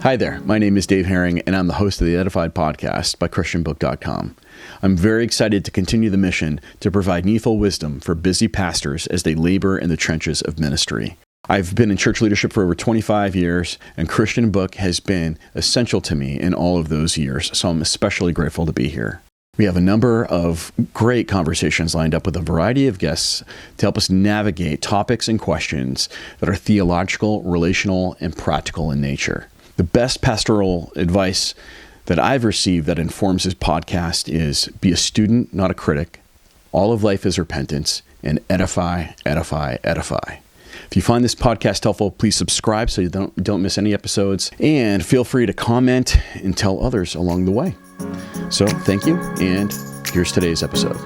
Hi there, my name is Dave Herring, and I'm the host of the Edified Podcast by ChristianBook.com. I'm very excited to continue the mission to provide needful wisdom for busy pastors as they labor in the trenches of ministry. I've been in church leadership for over 25 years, and Christian Book has been essential to me in all of those years, so I'm especially grateful to be here. We have a number of great conversations lined up with a variety of guests to help us navigate topics and questions that are theological, relational, and practical in nature. The best pastoral advice that I've received that informs this podcast is be a student, not a critic. All of life is repentance, and edify, edify, edify. If you find this podcast helpful, please subscribe so you don't miss any episodes, and feel free to comment and tell others along the way. So thank you, and here's today's episode.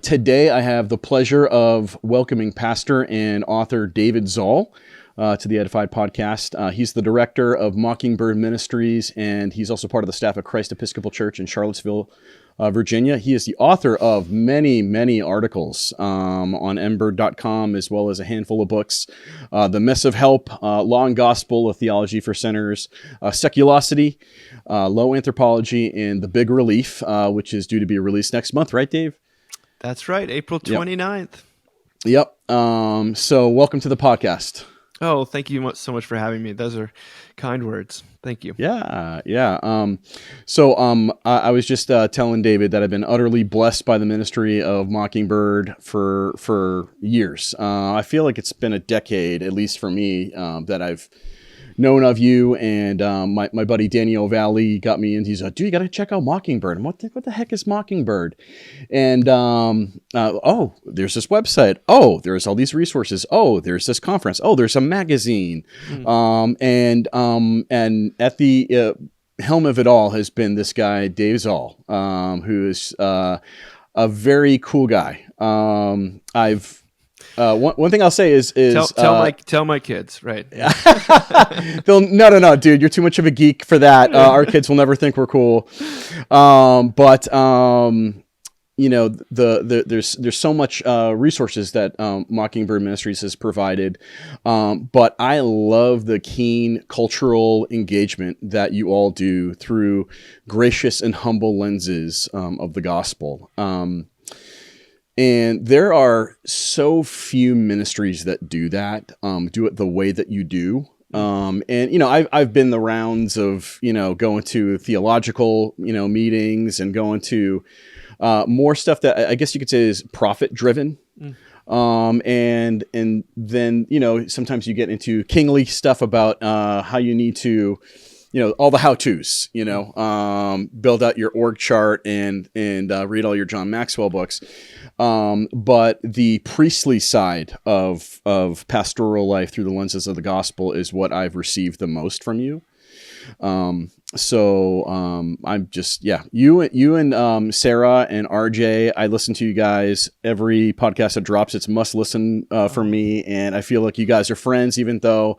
Today, I have the pleasure of welcoming pastor and author David Zahl to the Edified Podcast. He's the director of Mockingbird Ministries, and he's also part of the staff at Christ Episcopal Church in Charlottesville, Virginia. He is the author of many, many articles on Ember.com, as well as a handful of books. The Mess of Help, Law and Gospel, A Theology for Sinners, Seculosity, Low Anthropology, and The Big Relief, which is due to be released next month, right, Dave? That's right, April 29th. Yep. So welcome to the podcast. Oh, thank you so much for having me. Those are kind words. Thank you. Yeah. I was just telling David that I've been utterly blessed by the ministry of Mockingbird for years. I feel like it's been a decade, at least for me, that I've known of you, and my buddy Danny O'Valley got me in. He's like, dude, you got to check out Mockingbird. And what the heck is Mockingbird? And there's this website. Oh, there's all these resources. Oh, there's this conference. Oh, there's a magazine. And at the helm of it all has been this guy Dave Zahl, who is a very cool guy. One thing I'll say is tell my kids, right? No, dude, you're too much of a geek for that. Our kids will never think we're cool. There's so much resources that Mockingbird Ministries has provided. But I love the keen cultural engagement that you all do through gracious and humble lenses of the gospel. And there are so few ministries that do that, do it the way that you do. I've been the rounds of, going to theological, meetings and going to more stuff that I guess you could say is profit driven. And then, sometimes you get into kingly stuff about how you need to, all the how-tos, build out your org chart and read all your John Maxwell books. But the priestly side of pastoral life through the lenses of the gospel is what I've received the most from you. I'm just, you and Sarah and RJ, I listen to you guys every podcast that drops. It's must listen for me. And I feel like you guys are friends, even though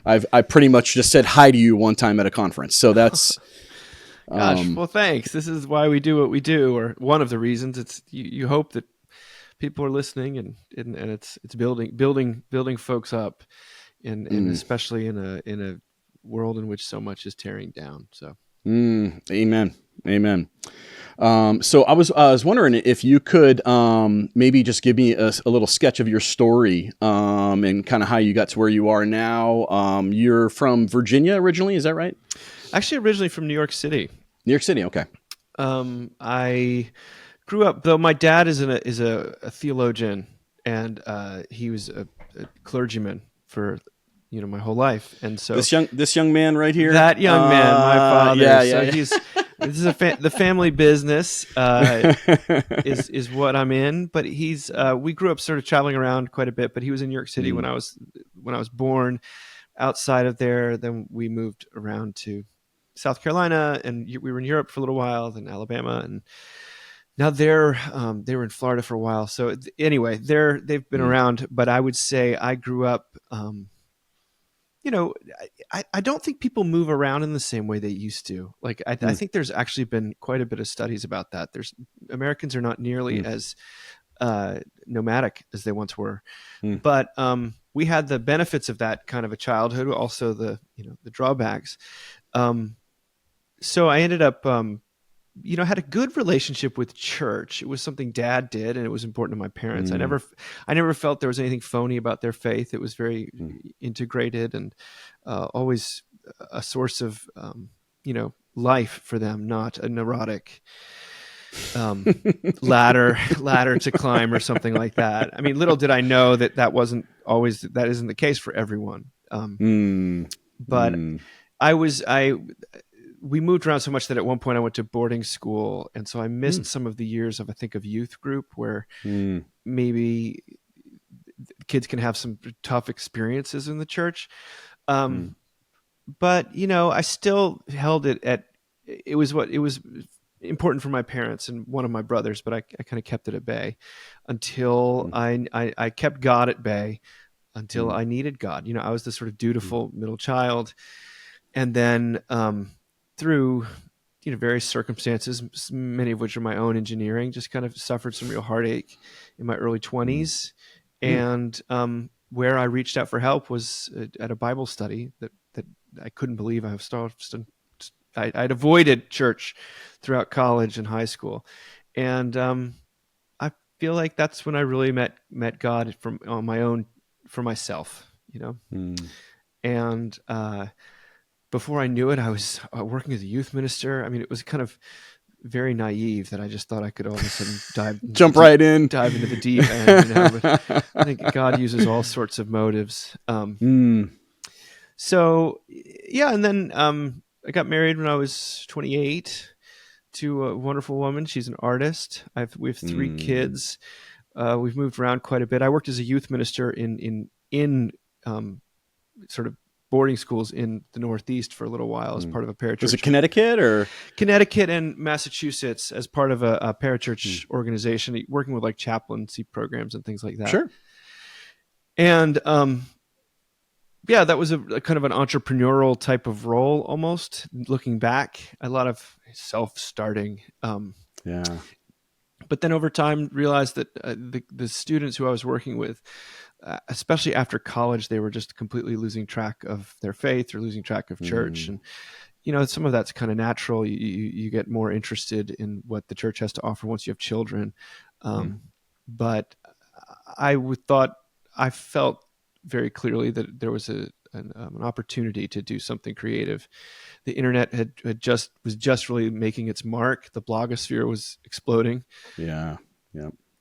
I pretty much just said hi to you one time at a conference. So that's, gosh, well, thanks. This is why we do what we do, or one of the reasons. It's you hope that people are listening and it's building folks up and especially in a world in which so much is tearing down. So, amen. So I was wondering if you could maybe just give me a little sketch of your story and kind of how you got to where you are now. You're from Virginia originally, is that right? Actually, originally from New York City. New York City, okay. I grew up, though my dad is a theologian, and he was a clergyman for my whole life, and so this young man right here, that young man, my father. Yeah. This is the family business is what I'm in. But we grew up sort of traveling around quite a bit. But he was in New York City when I was born. Outside of there, then we moved around to South Carolina, and we were in Europe for a little while, then Alabama, and now they were in Florida for a while. So anyway, they've been around. But I would say I grew up you know, I don't think people move around in the same way they used to. Like, I think there's actually been quite a bit of studies about that. Americans are not nearly as nomadic as they once were, but we had the benefits of that kind of a childhood, also the drawbacks. So I ended up, had a good relationship with church. It was something Dad did, and it was important to my parents. I never felt there was anything phony about their faith. It was very integrated and always a source of, life for them, not a neurotic ladder to climb or something like that. I mean, little did I know that that isn't the case for everyone. But we moved around so much that at one point I went to boarding school, and so I missed some of the years of youth group where maybe kids can have some tough experiences in the church. But I still held it at, it was important for my parents and one of my brothers, but I kind of kept it at bay until I kept God at bay until I needed God. I was this sort of dutiful middle child. And then through various circumstances, many of which are my own engineering, just kind of suffered some real heartache in my early 20s. And where I reached out for help was at a Bible study that I couldn't believe I'd avoided church throughout college and high school. And I feel like that's when I really met God on my own, for myself, And before I knew it, I was working as a youth minister. I mean, it was kind of very naive that I just thought I could all of a sudden dive into the deep end. But I think God uses all sorts of motives. So yeah, and then I got married when I was 28 to a wonderful woman. She's an artist. We have 3 kids. We've moved around quite a bit. I worked as a youth minister in sort of boarding schools in the Northeast for a little while as part of a parachurch. Was it Connecticut and Massachusetts as part of a parachurch organization, working with like chaplaincy programs and things like that. Sure. And that was a kind of an entrepreneurial type of role almost. Looking back, a lot of self-starting. But then over time realized that the students who I was working with, especially after college, they were just completely losing track of their faith or losing track of church. And, some of that's kind of natural. You get more interested in what the church has to offer once you have children. But I felt very clearly that there was an opportunity to do something creative. The internet was just really making its mark. The blogosphere was exploding. Yeah.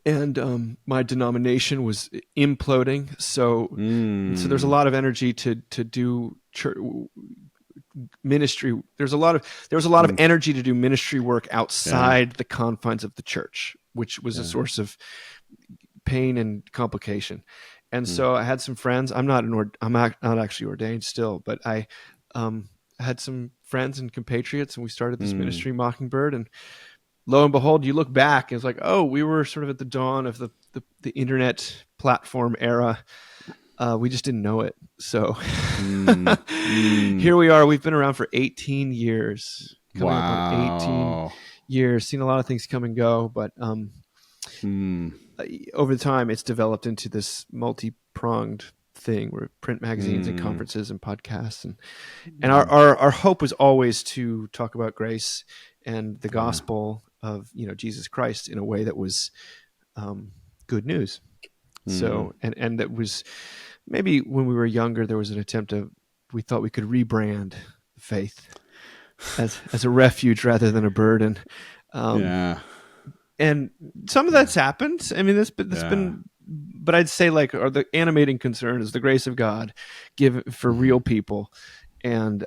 And my denomination was imploding. So there's a lot of energy to do church ministry. There was a lot of energy to do ministry work outside the confines of the church, which was a source of pain and complication. And so I had some friends. I'm not actually ordained still, but I had some friends and compatriots, and we started this ministry, Mockingbird. And lo and behold, you look back, and it's like, oh, we were sort of at the dawn of the internet platform era. We just didn't know it. So here we are. We've been around for 18 years. Coming up on 18 years. Seen a lot of things come and go, but over the time, it's developed into this multi-pronged thing where print magazines and conferences and podcasts. And our hope was always to talk about grace and the gospel of Jesus Christ in a way that was good news. So and that was, maybe when we were younger, there was an attempt we thought we could rebrand faith as a refuge rather than a burden. And some of that's happened. I mean, that's been, but I'd say the animating concern is the grace of God given for real people, and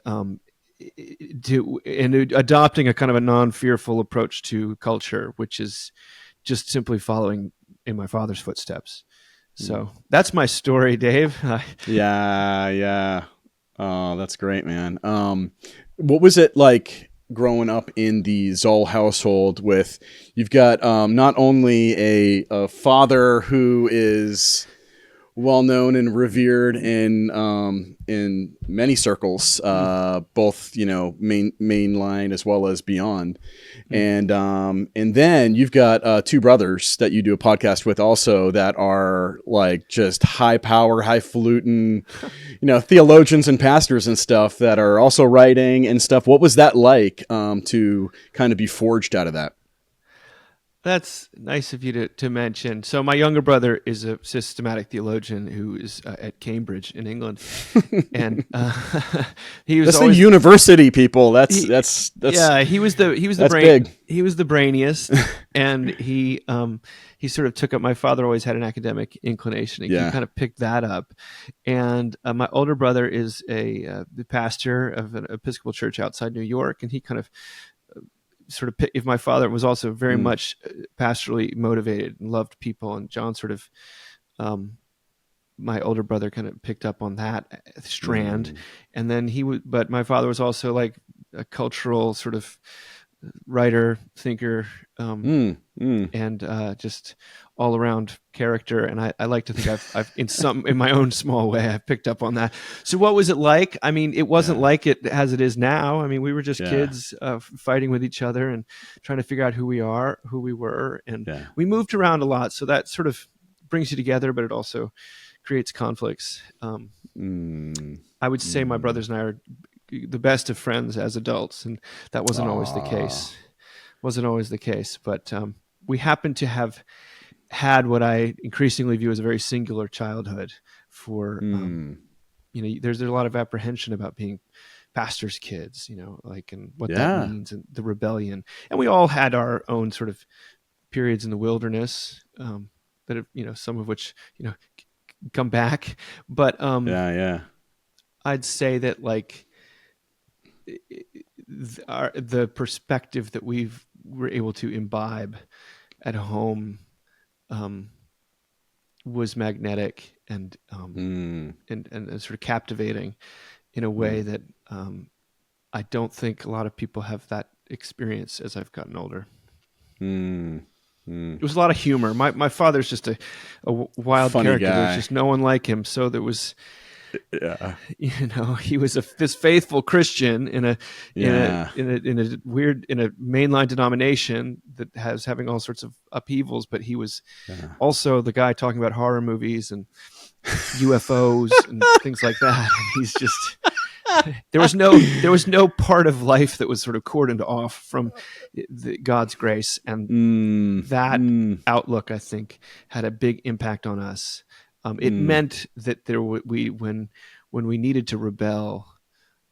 adopting a kind of a non-fearful approach to culture, which is just simply following in my father's footsteps. So that's my story, Dave. Yeah. Oh, that's great, man. What was it like growing up in the Zahl household you've got not only a father who is well known and revered in many circles, both mainline as well as beyond. And then you've got two brothers that you do a podcast with also that are like just high power, highfalutin, theologians and pastors and stuff that are also writing and stuff. What was that like to kind of be forged out of that? That's nice of you to mention. So my younger brother is a systematic theologian who is at Cambridge in England, and he was that's always the university people. That's yeah. He was the big. He was the brainiest, and he sort of took up. My father always had an academic inclination, and he kind of picked that up. And my older brother is the pastor of an Episcopal church outside New York, and he kind of sort of, if my father was also very much pastorally motivated and loved people, and John sort of, my older brother kind of picked up on that strand. And then but my father was also like a cultural sort of writer, thinker, and just all around character. And I like to think I've in my own small way, I've picked up on that. So what was it like? I mean, it wasn't like it as it is now. I mean, we were just kids fighting with each other and trying to figure out who we were. And we moved around a lot. So that sort of brings you together, but it also creates conflicts. I would say my brothers and I are the best of friends as adults, and that wasn't always the case. But we happen to have had what I increasingly view as a very singular childhood. For there's a lot of apprehension about being pastors' kids, and what that means, and the rebellion. And we all had our own sort of periods in the wilderness, that have, some of which come back. But I'd say that like the perspective that were able to imbibe at home was magnetic and sort of captivating in a way that I don't think a lot of people have that experience as I've gotten older. It was a lot of humor. My father's just a wild funny character. Guy. There's just no one like him. So there was, he was this faithful Christian in a mainline denomination that has having all sorts of upheavals. But he was also the guy talking about horror movies and UFOs and things like that. And he's just. There was no part of life that was sort of cordoned off from God's grace, and that outlook, I think, had a big impact on us. It meant that when we needed to rebel,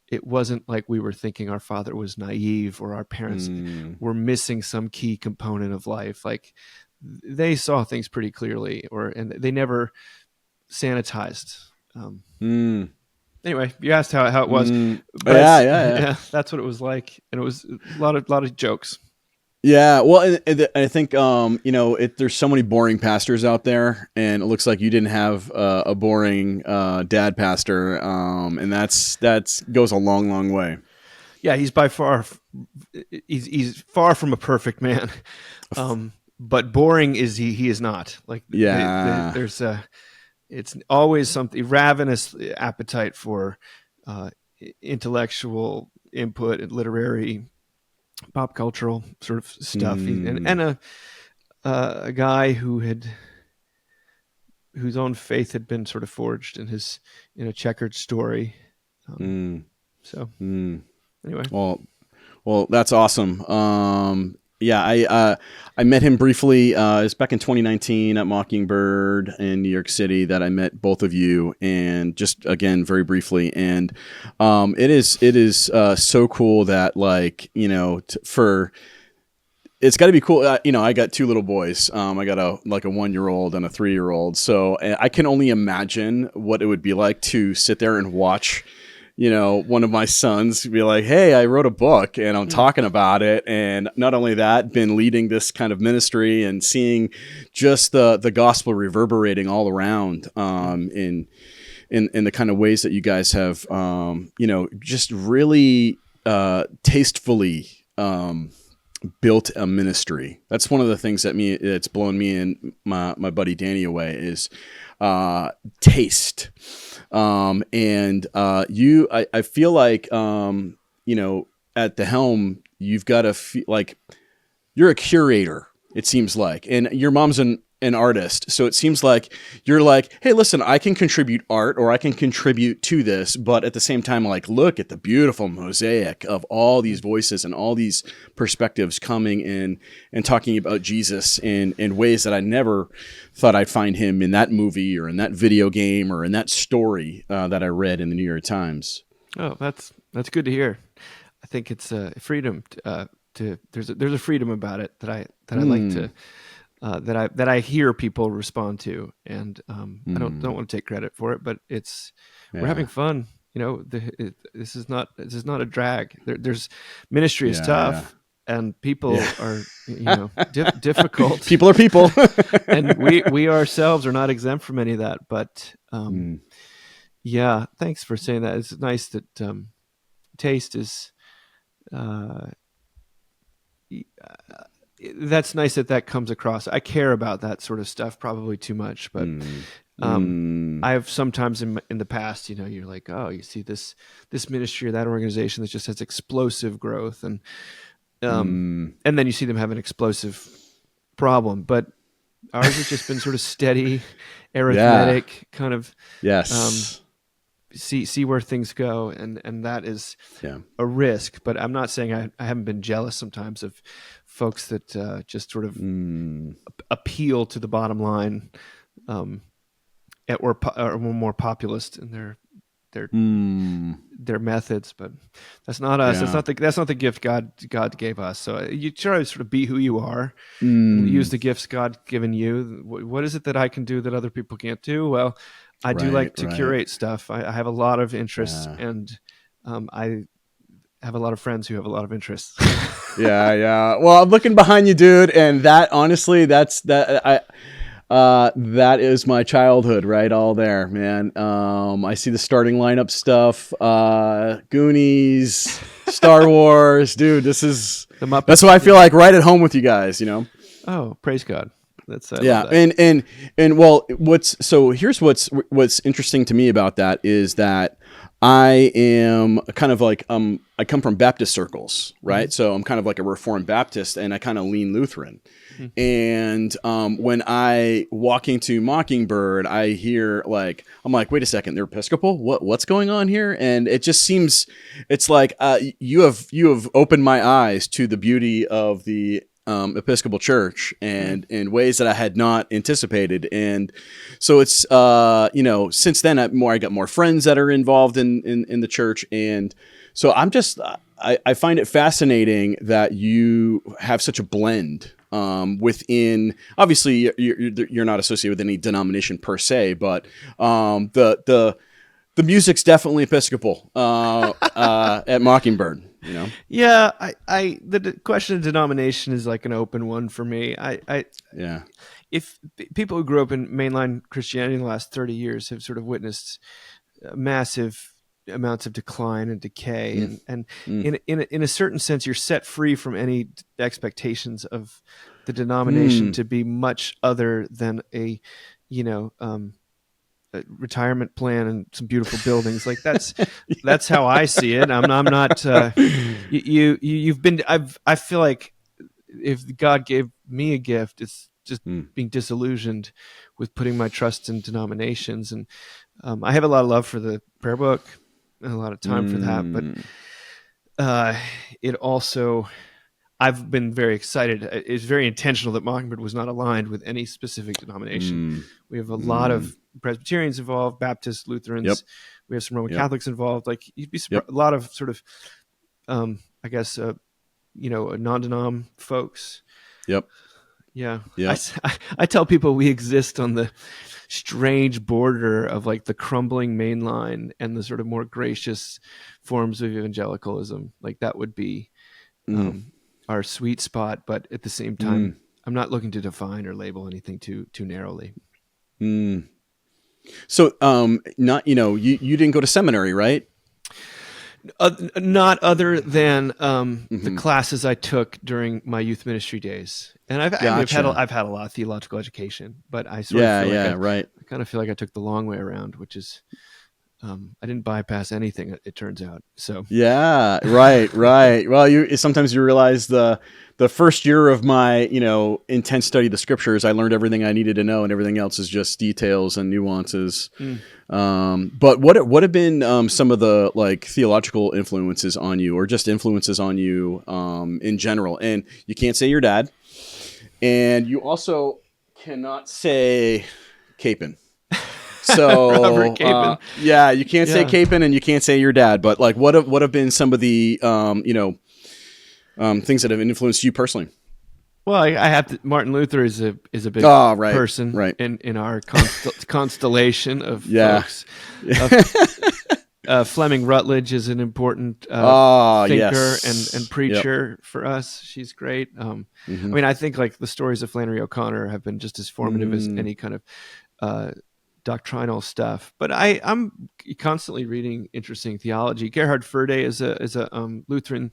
it wasn't like we were thinking our father was naive or our parents were missing some key component of life. Like they saw things pretty clearly, and they never sanitized. Anyway, you asked how it was. But yeah, that's what it was like, and it was a lot of jokes. Yeah, well, and I think there's so many boring pastors out there, and it looks like you didn't have a boring dad pastor, and that's goes a long, long way. Yeah, he's by far he's far from a perfect man, but boring is he is not. Like there's it's always something ravenous appetite for intellectual input and literary, pop cultural sort of stuff, and a guy whose own faith had been sort of forged in a checkered story. So anyway, well, that's awesome. I met him briefly. It was back in 2019 at Mockingbird in New York City that I met both of you, and just again very briefly. And it is so cool that it's got to be cool. I got two little boys. I got a 1-year-old and a 3-year-old. So I can only imagine what it would be like to sit there and watch. One of my sons be like, hey, I wrote a book and I'm talking about it. And not only that, been leading this kind of ministry and seeing just the gospel reverberating all around in the kind of ways that you guys have, just really tastefully built a ministry. That's one of the things that's blown me and my buddy Danny away is taste. I feel like at the helm you've got to feel like you're a curator. It seems like, and your mom's an artist, so it seems like you're like, hey, listen, I can contribute art or I can contribute to this, but at the same time, like, look at the beautiful mosaic of all these voices and all these perspectives coming in and talking about Jesus in ways that I never thought I'd find him in that movie or in that video game or in that story that I read in the New York Times. Oh, that's good to hear. I think it's freedom there's a freedom about it that I like to that I hear people respond to, and I don't want to take credit for it, but we're having fun. This is not a drag. There's ministry is tough, and people are difficult. People are people, and we ourselves are not exempt from any of that. But yeah, thanks for saying that. It's nice that taste is. That's nice that comes across. I care about that sort of stuff probably too much, but I've sometimes in the past, you're like, oh, you see this ministry or that organization that just has explosive growth, and then you see them have an explosive problem. But ours has just been sort of steady, arithmetic kind of. Yes. See where things go, and that is a risk. But I'm not saying I haven't been jealous sometimes of folks that just sort of appeal to the bottom line, or more populist in their methods. But that's not us. Yeah. That's not the gift God gave us. So you try to sort of be who you are, and use the gifts God given you. What is it that I can do that other people can't do? Well, I do like to curate stuff. I have a lot of interests, and I have a lot of friends who have a lot of interests. Yeah. Well, I'm looking behind you, dude, and that honestly, that is my childhood, right? All there, man. I see the starting lineup stuff, Goonies, Star Wars, dude. That's what I feel like right at home with you guys. Oh, praise God. That's and well, here's what's interesting to me about that is that I am kind of like I come from Baptist circles, right? Mm-hmm. So I'm kind of like a Reformed Baptist, and I kind of lean Lutheran. Mm-hmm. And when I walk into Mockingbird, I hear I'm like, wait a second, they're Episcopal? What's going on here? And it just seems it's like you have opened my eyes to the beauty of the Episcopal Church and in ways that I had not anticipated. And so it's, since then I got more friends that are involved in the church. And so I find it fascinating that you have such a blend within, obviously you're not associated with any denomination per se, but the music's definitely Episcopal at Mockingbird. Yeah, the question of denomination is like an open one for me. If people who grew up in mainline Christianity in the last 30 years have sort of witnessed massive amounts of decline and decay, and in a certain sense, you're set free from any expectations of the denomination to be much other than a retirement plan and some beautiful buildings. Like that's how I see it. I'm not you've been I feel like if God gave me a gift, it's just being disillusioned with putting my trust in denominations. And I have a lot of love for the prayer book and a lot of time for that, but it also, I've been very excited. It's very intentional that Mockingbird was not aligned with any specific denomination. We have a lot of Presbyterians involved, Baptists, Lutherans. Yep. We have some Roman Catholics involved. Like you'd be surprised, a lot of sort of, I guess, non-denom folks. Yep. Yeah. Yep. I tell people we exist on the strange border of like the crumbling mainline and the sort of more gracious forms of evangelicalism. Like that would be our sweet spot, but at the same time, I'm not looking to define or label anything too narrowly. So, you didn't go to seminary, right? Not other than the Hmm. classes I took during my youth ministry days, and Gotcha. I've had a lot of theological education, but I sort of Yeah, feel like yeah, right. I kind of feel like I took the long way around, which is I didn't bypass anything. It turns out. So Yeah, right, right. Well, you sometimes you realize the first year of my, intense study of the scriptures, I learned everything I needed to know, and everything else is just details and nuances. mm. But what have been some of the like theological influences on you, or just influences on you in general? And you can't say your dad, and you also cannot say Capon. Robert So Capon. yeah, you can't say Yeah. Capon and you can't say your dad, but like what have been some of the things that have influenced you personally? Well, I have to. Martin Luther is a big Oh, right, person right, in our constellation of yeah. folks. Uh, Fleming Rutledge is an important Ah, thinker and yes, yep. preacher for us. She's great. Mm-hmm. I mean, I think like the stories of Flannery O'Connor have been just as formative as Mm, any kind of uh, doctrinal stuff. But I'm constantly reading interesting theology. Gerhard Ferde is a Lutheran,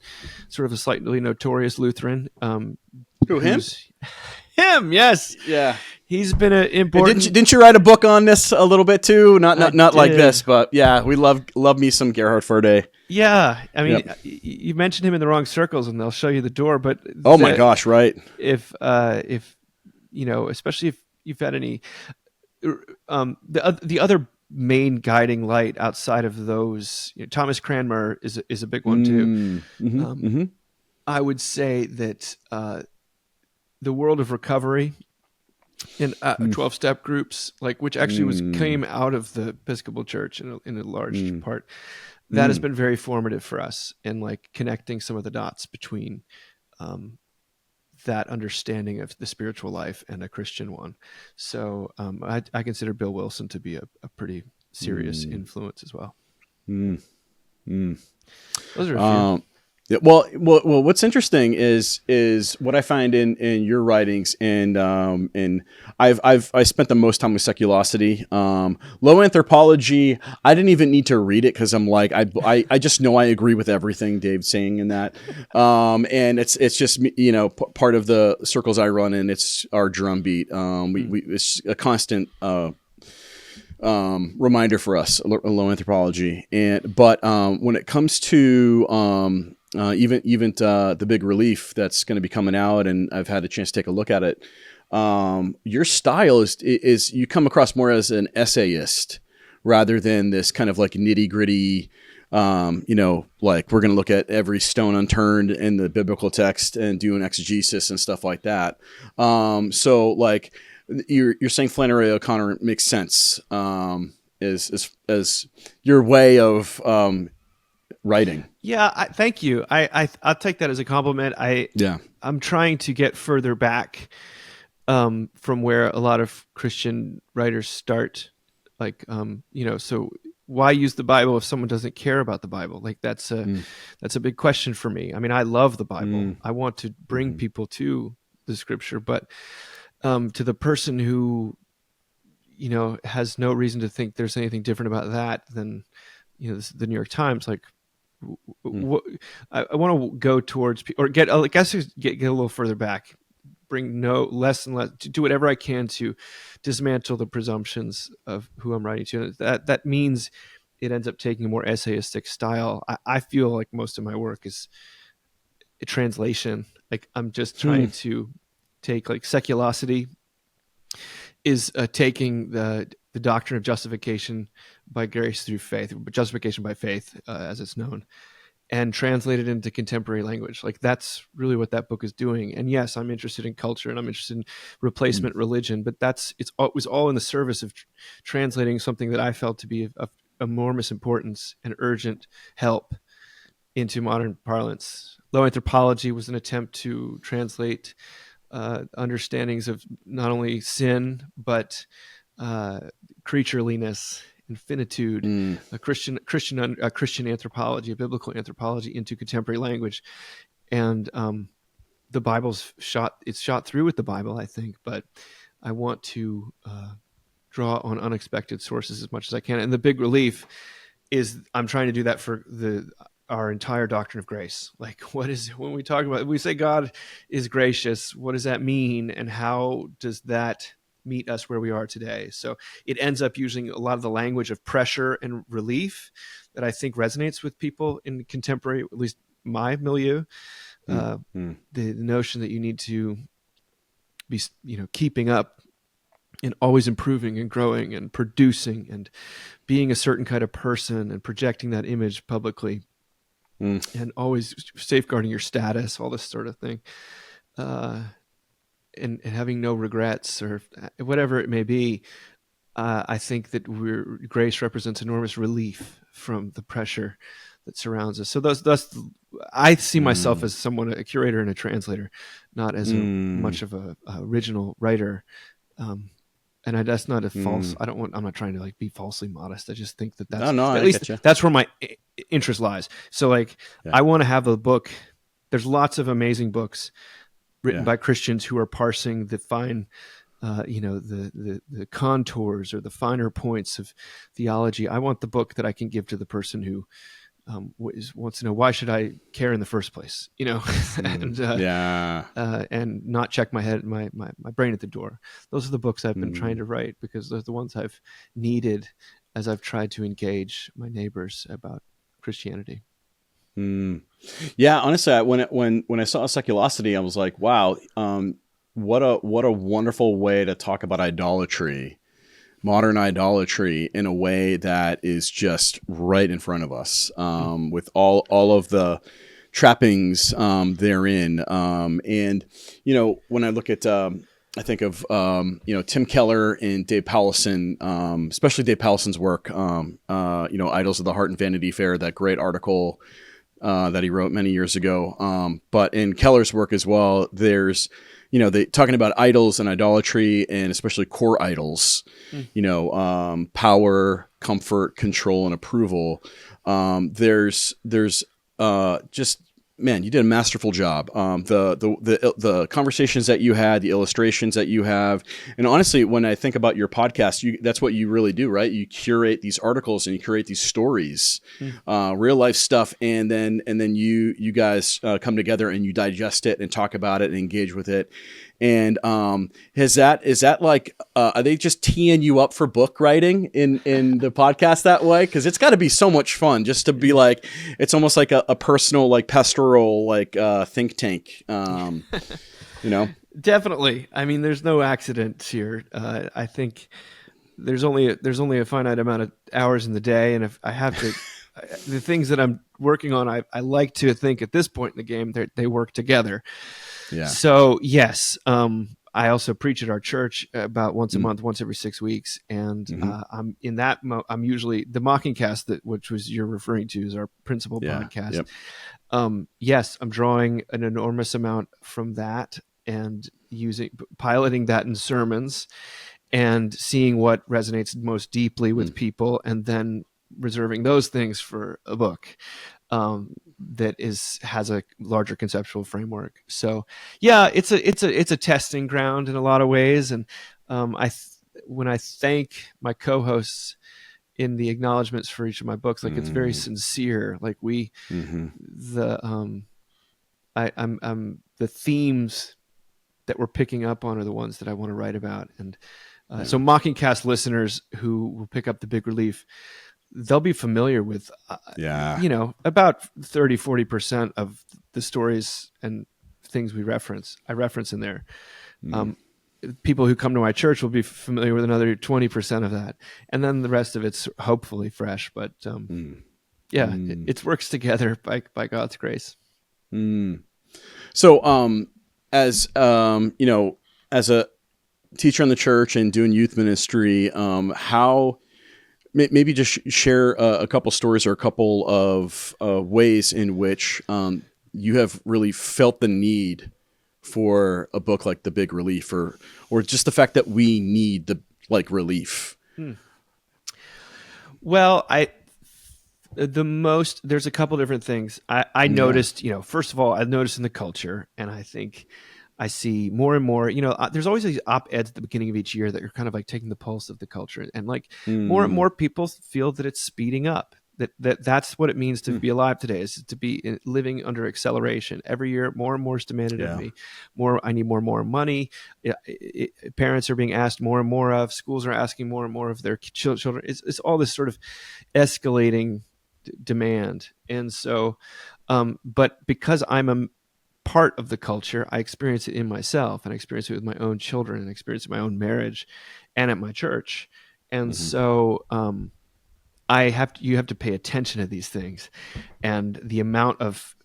sort of a slightly notorious Lutheran, who, him? who's him. Yes, Yeah. he's been an And didn't you, important. didn't you write a book on this a little bit too? Not I not not like this, did. but yeah, we love me some Gerhard Ferde. Yeah, I mean, Yep. you mention him in the wrong circles, and they'll show you the door. But Oh my gosh, right. if especially if you've had any, the other main guiding light outside of those, Thomas Cranmer is a big one too. Mm, mm-hmm, Um, mm-hmm, I would say that the world of recovery in 12-step groups, like which actually mm, came out of the Episcopal Church in a large mm, part, that has mm. been very formative for us in like connecting some of the dots between um, that understanding of the spiritual life and a Christian one. So I consider Bill Wilson to be a pretty serious Mm, influence as well. mm, mm. Those are a few. Um, yeah, well. What's interesting is what I find in your writings, and I spent the most time with Seculosity. Low Anthropology, I didn't even need to read it because I'm like I just know I agree with everything Dave's saying in that. And it's just part of the circles I run in. It's our drumbeat. We it's a constant reminder for us, low anthropology. But when it comes to even the big relief that's going to be coming out, and I've had a chance to take a look at it. Your style is you come across more as an essayist rather than this kind of like nitty gritty. Like we're going to look at every stone unturned in the biblical text and do an exegesis and stuff like that. So like you're saying Flannery O'Connor makes sense as your way of writing. Yeah, thank you. I'll take that as a compliment. Yeah. I'm trying to get further back from where a lot of Christian writers start. Like, so why use the Bible if someone doesn't care about the Bible? Like that's Mm, a big question for me. I mean, I love the Bible. mm, I want to bring mm-hmm, people to the Scripture, but to the person who has no reason to think there's anything different about that than this is the New York Times. Like, mm, what I want to go towards, or get, I guess, get a little further back, bring no less and less, to do whatever I can to dismantle the presumptions of who I'm writing to. And that means it ends up taking a more essayistic style. I feel like most of my work is a translation. Like I'm just trying mm, to take, like, Seculosity is taking the doctrine of justification by grace through faith, justification by faith, as it's known, and translate it into contemporary language. Like that's really what that book is doing. And yes, I'm interested in culture and I'm interested in mm, replacement religion, but it was all in the service of translating something that I felt to be of enormous importance and urgent help into modern parlance. Low Anthropology was an attempt to translate understandings of not only sin but creatureliness and finitude, mm, a Christian anthropology, a biblical anthropology into contemporary language. And the Bible's shot through with the Bible, I think, but I want to draw on unexpected sources as much as I can. And the big relief is I'm trying to do that for our entire doctrine of grace. Like, what is, when we talk about, we say God is gracious, what does that mean? And how does that meet us where we are today? So it ends up using a lot of the language of pressure and relief that I think resonates with people in contemporary, at least my milieu. The notion that you need to be, keeping up and always improving and growing and producing and being a certain kind of person and projecting that image publicly, and always safeguarding your status, all this sort of thing, and having no regrets or whatever it may be. I think that grace represents enormous relief from the pressure that surrounds us. So thus, I see myself as someone, a curator and a translator, not as much of a original writer. And that's not a false. I'm not trying to like be falsely modest. I just think that's at least that's where my interest lies. So like, I want to have a book. There's lots of amazing books written by Christians who are parsing the fine, the contours or the finer points of theology. I want the book that I can give to the person who wants to know, why should I care in the first place? And not check my brain at the door. Those are the books I've been trying to write, because those are the ones I've needed as I've tried to engage my neighbors about Christianity. Yeah, honestly, when I saw Seculosity, I was like, wow, what a wonderful way to talk about idolatry, modern idolatry, in a way that is just right in front of us, with all of the trappings therein. And when I look at I think of Tim Keller and Dave Powlison, especially Dave Powlison's work, Idols of the Heart and Vanity Fair, that great article that he wrote many years ago. But in Keller's work as well, there's they talking about idols and idolatry, and especially core idols, power, comfort, control, and approval. There's just, man, you did a masterful job. The conversations that you had, the illustrations that you have, and honestly, when I think about your podcast, that's what you really do, right? You curate these articles and you curate these stories, real life stuff, and then you guys come together and you digest it and talk about it and engage with it. And is that like, are they just teeing you up for book writing in the podcast that way? Because it's got to be so much fun just to be like, it's almost like a personal, like pastoral, like think tank, Definitely. I mean, there's no accidents here. I think there's only a finite amount of hours in the day, and if I have to, the things that I'm working on, I like to think at this point in the game they work together. Yeah. So yes, I also preach at our church about once a month, once every 6 weeks, and I'm in that. I'm usually the Mocking Cast, which was you're referring to, is our principal podcast. Yep. Yes, I'm drawing an enormous amount from that and piloting that in sermons and seeing what resonates most deeply with people, and then reserving those things for a book that has a larger conceptual framework. So yeah, it's a testing ground in a lot of ways. And when I thank my co-hosts in the acknowledgments for each of my books, like it's very sincere. Like the themes that we're picking up on are the ones that I want to write about. And so Mocking Cast listeners who will pick up the Big Relief, they'll be familiar with, about 30-40% of the stories and things I reference in there. People who come to my church will be familiar with another 20% of that. And then the rest of it's hopefully fresh, but it works together by God's grace. So, as as a teacher in the church and doing youth ministry, how maybe just share a couple stories or a couple of ways in which you have really felt the need for a book like The Big Relief, or just the fact that we need the relief. Well, there's a couple different things I noticed. First of all, I noticed in the culture, and I think I see more and more, there's always these op-eds at the beginning of each year that are kind of like taking the pulse of the culture. And like more and more people feel that it's speeding up, that's what it means to be alive today, is to be living under acceleration. Every year, more and more is demanded of me. I need more and more money. Parents are being asked more and more of. Schools are asking more and more of their children. It's all this sort of escalating demand. And so, but because I'm a part of the culture, I experience it in myself, and I experience it with my own children, and I experience it in my own marriage and at my church. And so you have to pay attention to these things. And the amount of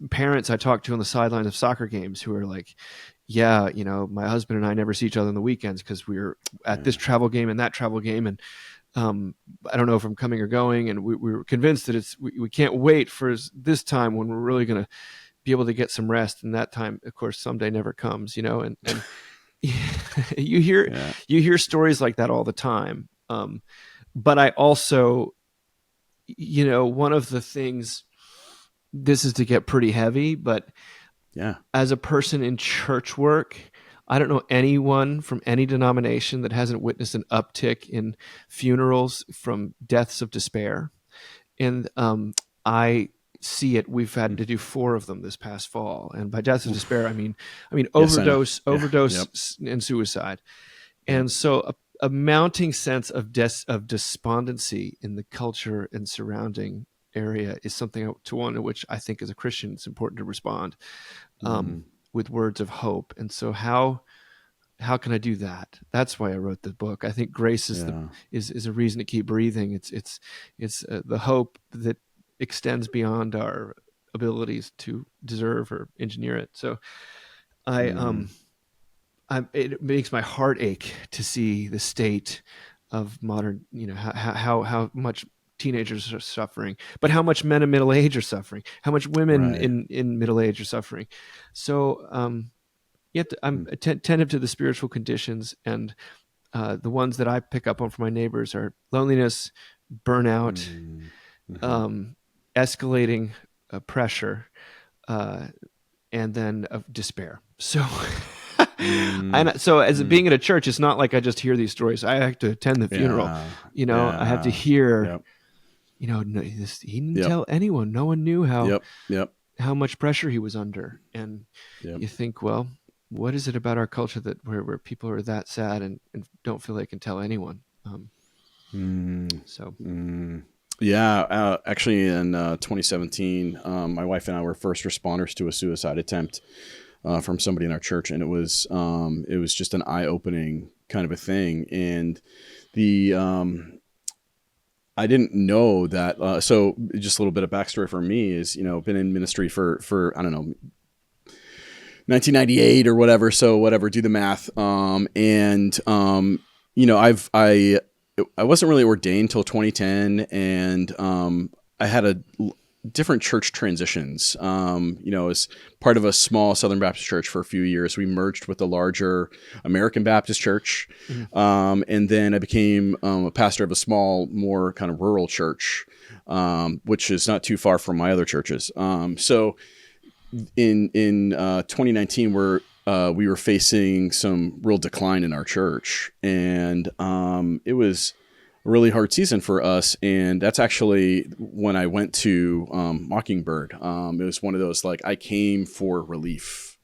parents I talk to on the sidelines of soccer games who are like, yeah, my husband and I never see each other on the weekends because we're at this travel game and that travel game. And I don't know if I'm coming or going. And we were convinced that we can't wait for this time when we're really going to be able to get some rest. And that time, of course, someday never comes, and you hear stories like that all the time. But I also, one of the things, this is to get pretty heavy, but as a person in church work, I don't know anyone from any denomination that hasn't witnessed an uptick in funerals from deaths of despair. And I see it. We've had to do 4 of them this past fall. And by deaths of despair, I mean overdose and suicide. And so a mounting sense of despondency in the culture and surrounding area is something to one in which I think as a Christian it's important to respond with words of hope. And so how can I do that? That's why I wrote the book. I think grace is is a reason to keep breathing. It's the hope that extends beyond our abilities to deserve or engineer it. So it makes my heart ache to see the state of modern, how much teenagers are suffering, but how much men in middle age are suffering, how much women in middle age are suffering. So I'm attentive to the spiritual conditions, and the ones that I pick up on from my neighbors are loneliness, burnout, escalating pressure, and then despair. So being at a church, it's not like I just hear these stories. I have to attend the funeral. I have to hear. He didn't tell anyone. No one knew how much pressure he was under. And you think, well, what is it about our culture that where people are that sad and don't feel they can tell anyone? Actually, in 2017, my wife and I were first responders to a suicide attempt from somebody in our church, and it was just an eye-opening kind of a thing. And I didn't know that. So just a little bit of backstory for me is, been in ministry for I don't know, 1998 or whatever. So whatever, do the math. I wasn't really ordained till 2010, and I had different church transitions. As part of a small Southern Baptist church for a few years, we merged with a larger American Baptist church. And then I became a pastor of a small, more kind of rural church, which is not too far from my other churches. So in 2019, we were facing some real decline in our church, and it was a really hard season for us. And that's actually when I went to Mockingbird. It was one of those, like, I came for relief.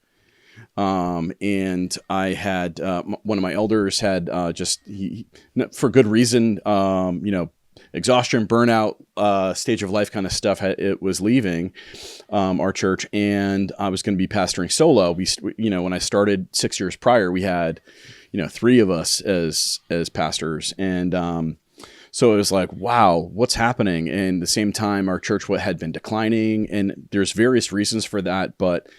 And I had one of my elders had for good reason, exhaustion, burnout, stage of life kind of stuff. It was leaving our church, and I was going to be pastoring solo. When I started 6 years prior, we had 3 of us as pastors, and so it was like, wow, what's happening? And at the same time, our church had been declining, and there's various reasons for that. But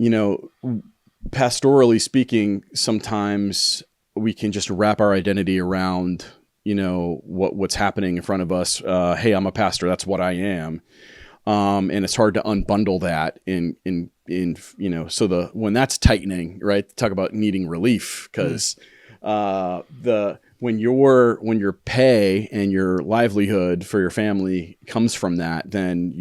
pastorally speaking, sometimes we can just wrap our identity around what's happening in front of us. Hey, I'm a pastor. That's what I am. And it's hard to unbundle that so when that's tightening, right? Talk about needing relief, because when your pay and your livelihood for your family comes from that, then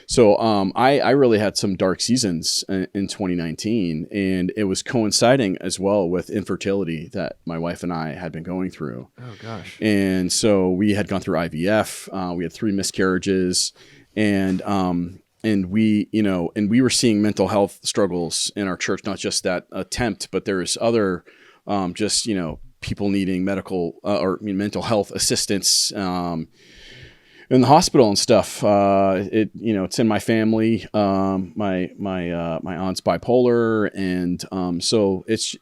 So I really had some dark seasons in 2019, and it was coinciding as well with infertility that my wife and I had been going through. Oh gosh. And so we had gone through IVF. We had 3 miscarriages, and we, and we were seeing mental health struggles in our church, not just that attempt, but there's other people needing medical mental health assistance in the hospital and stuff. It's in my family. My aunt's bipolar, and so it's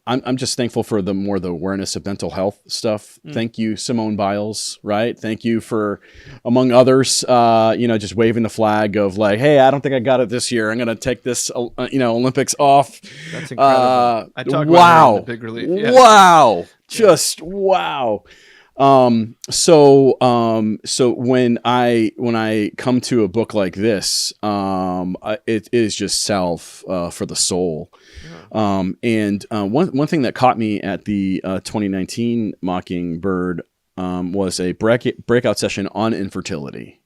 I'm just thankful for the awareness of mental health stuff. Thank you, Simone Biles. Right. Thank you for, among others, just waving the flag of like, hey, I don't think I got it this year. I'm going to take this, Olympics off. That's incredible. I talk wow. about her in the Big Relief. Yeah. Wow. Just wow. So when I come to a book like this, it is just salve for the soul. And one thing that caught me at the 2019 Mockingbird was a breakout session on infertility.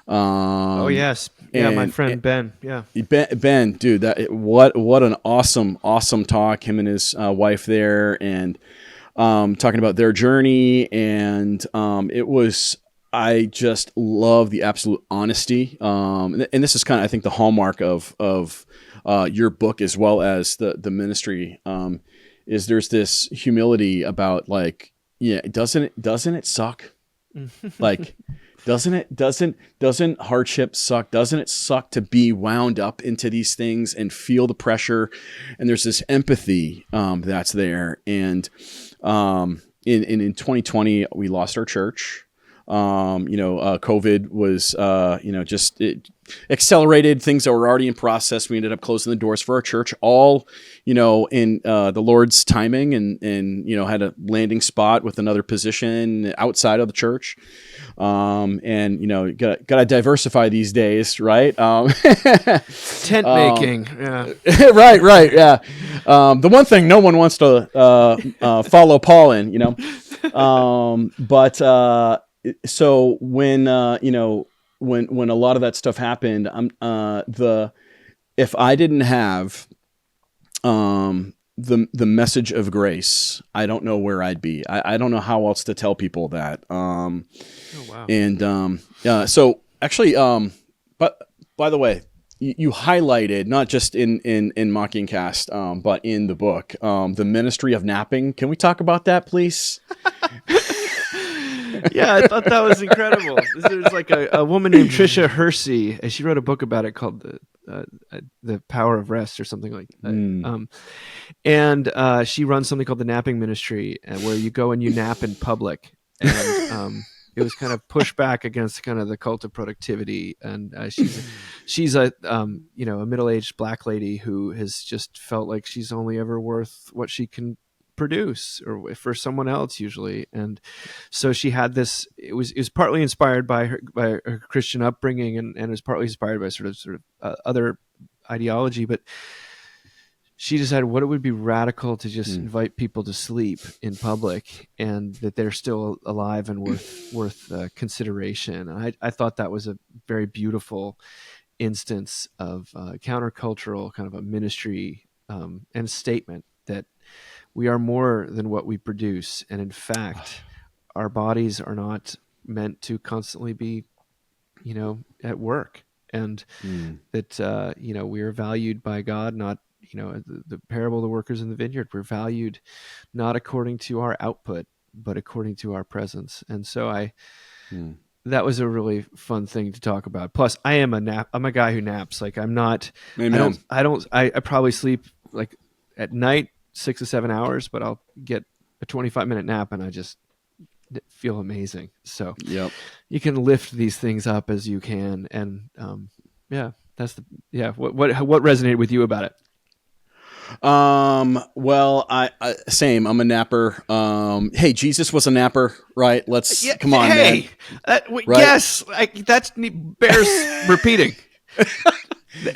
Oh yes, yeah, my friend Ben. Yeah, Ben, dude, what an awesome talk. Him and his wife there, and talking about their journey, and I just love the absolute honesty. And this is kind of, I think, the hallmark of your book as well as the ministry, is there's this humility about like, yeah, doesn't it suck? Like, doesn't hardship suck? Doesn't it suck to be wound up into these things and feel the pressure? And there's this empathy that's there. And in 2020, we lost our church. COVID was, it accelerated things that were already in process. We ended up closing the doors for our church, all, in the Lord's timing, and had a landing spot with another position outside of the church. Got to diversify these days, right? Tent making. Yeah. Right. Yeah. The one thing no one wants to follow Paul in, so when when a lot of that stuff happened, if I didn't have the message of grace, I don't know where I'd be. I don't know how else to tell people that. Oh wow! And so actually, but by the way, you highlighted not just in Mockingcast, but in the book, the ministry of napping. Can we talk about that, please? Yeah, I thought that was incredible. There's like a woman named Tricia Hersey, and she wrote a book about it called the Power of Rest or something like that. And she runs something called the Napping Ministry, where you go and you nap in public. And it was kind of pushed back against kind of the cult of productivity. And she's a middle-aged Black lady who has just felt like she's only ever worth what she can produce, or for someone else usually. And so she had this, it was partly inspired by her Christian upbringing, and it was partly inspired by sort of other ideology, but she decided what it would be radical to just invite people to sleep in public, and that they're still alive and worth consideration. And I thought that was a very beautiful instance of countercultural kind of a ministry and a statement that we are more than what we produce. And in fact, our bodies are not meant to constantly be, at work. And that, we are valued by God, not, the parable of the workers in the vineyard. We're valued not according to our output, but according to our presence. And so that was a really fun thing to talk about. Plus, I'm a guy who naps. Like, I'm not, Amen. I probably sleep like at night 6 to 7 hours, but I'll get a 25-minute nap and I just feel amazing. So you can lift these things up as you can. And what resonated with you about it? Well, I same. I'm a napper. Hey, Jesus was a napper, right? Come on, man. Right? Yes, that bears repeating.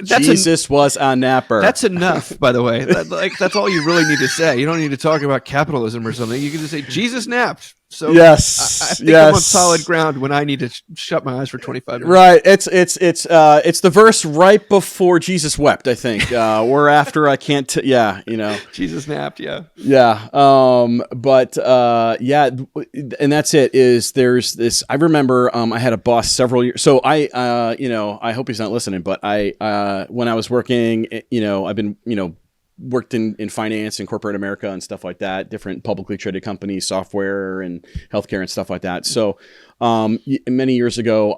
Jesus was a napper. That's enough, by the way. That's all you really need to say. You don't need to talk about capitalism or something. You can just say Jesus napped. So yes, I think I'm on solid ground when I need to shut my eyes for 25 minutes. Right. It's the verse right before Jesus wept, I think, or after I can't, Jesus napped. Yeah. Yeah. And that's it there's this, I remember, I had a boss several years. So I hope he's not listening, but when I was working, I've been, worked in finance and corporate America and stuff like that, different publicly traded companies, software and healthcare and stuff like that. So, many years ago,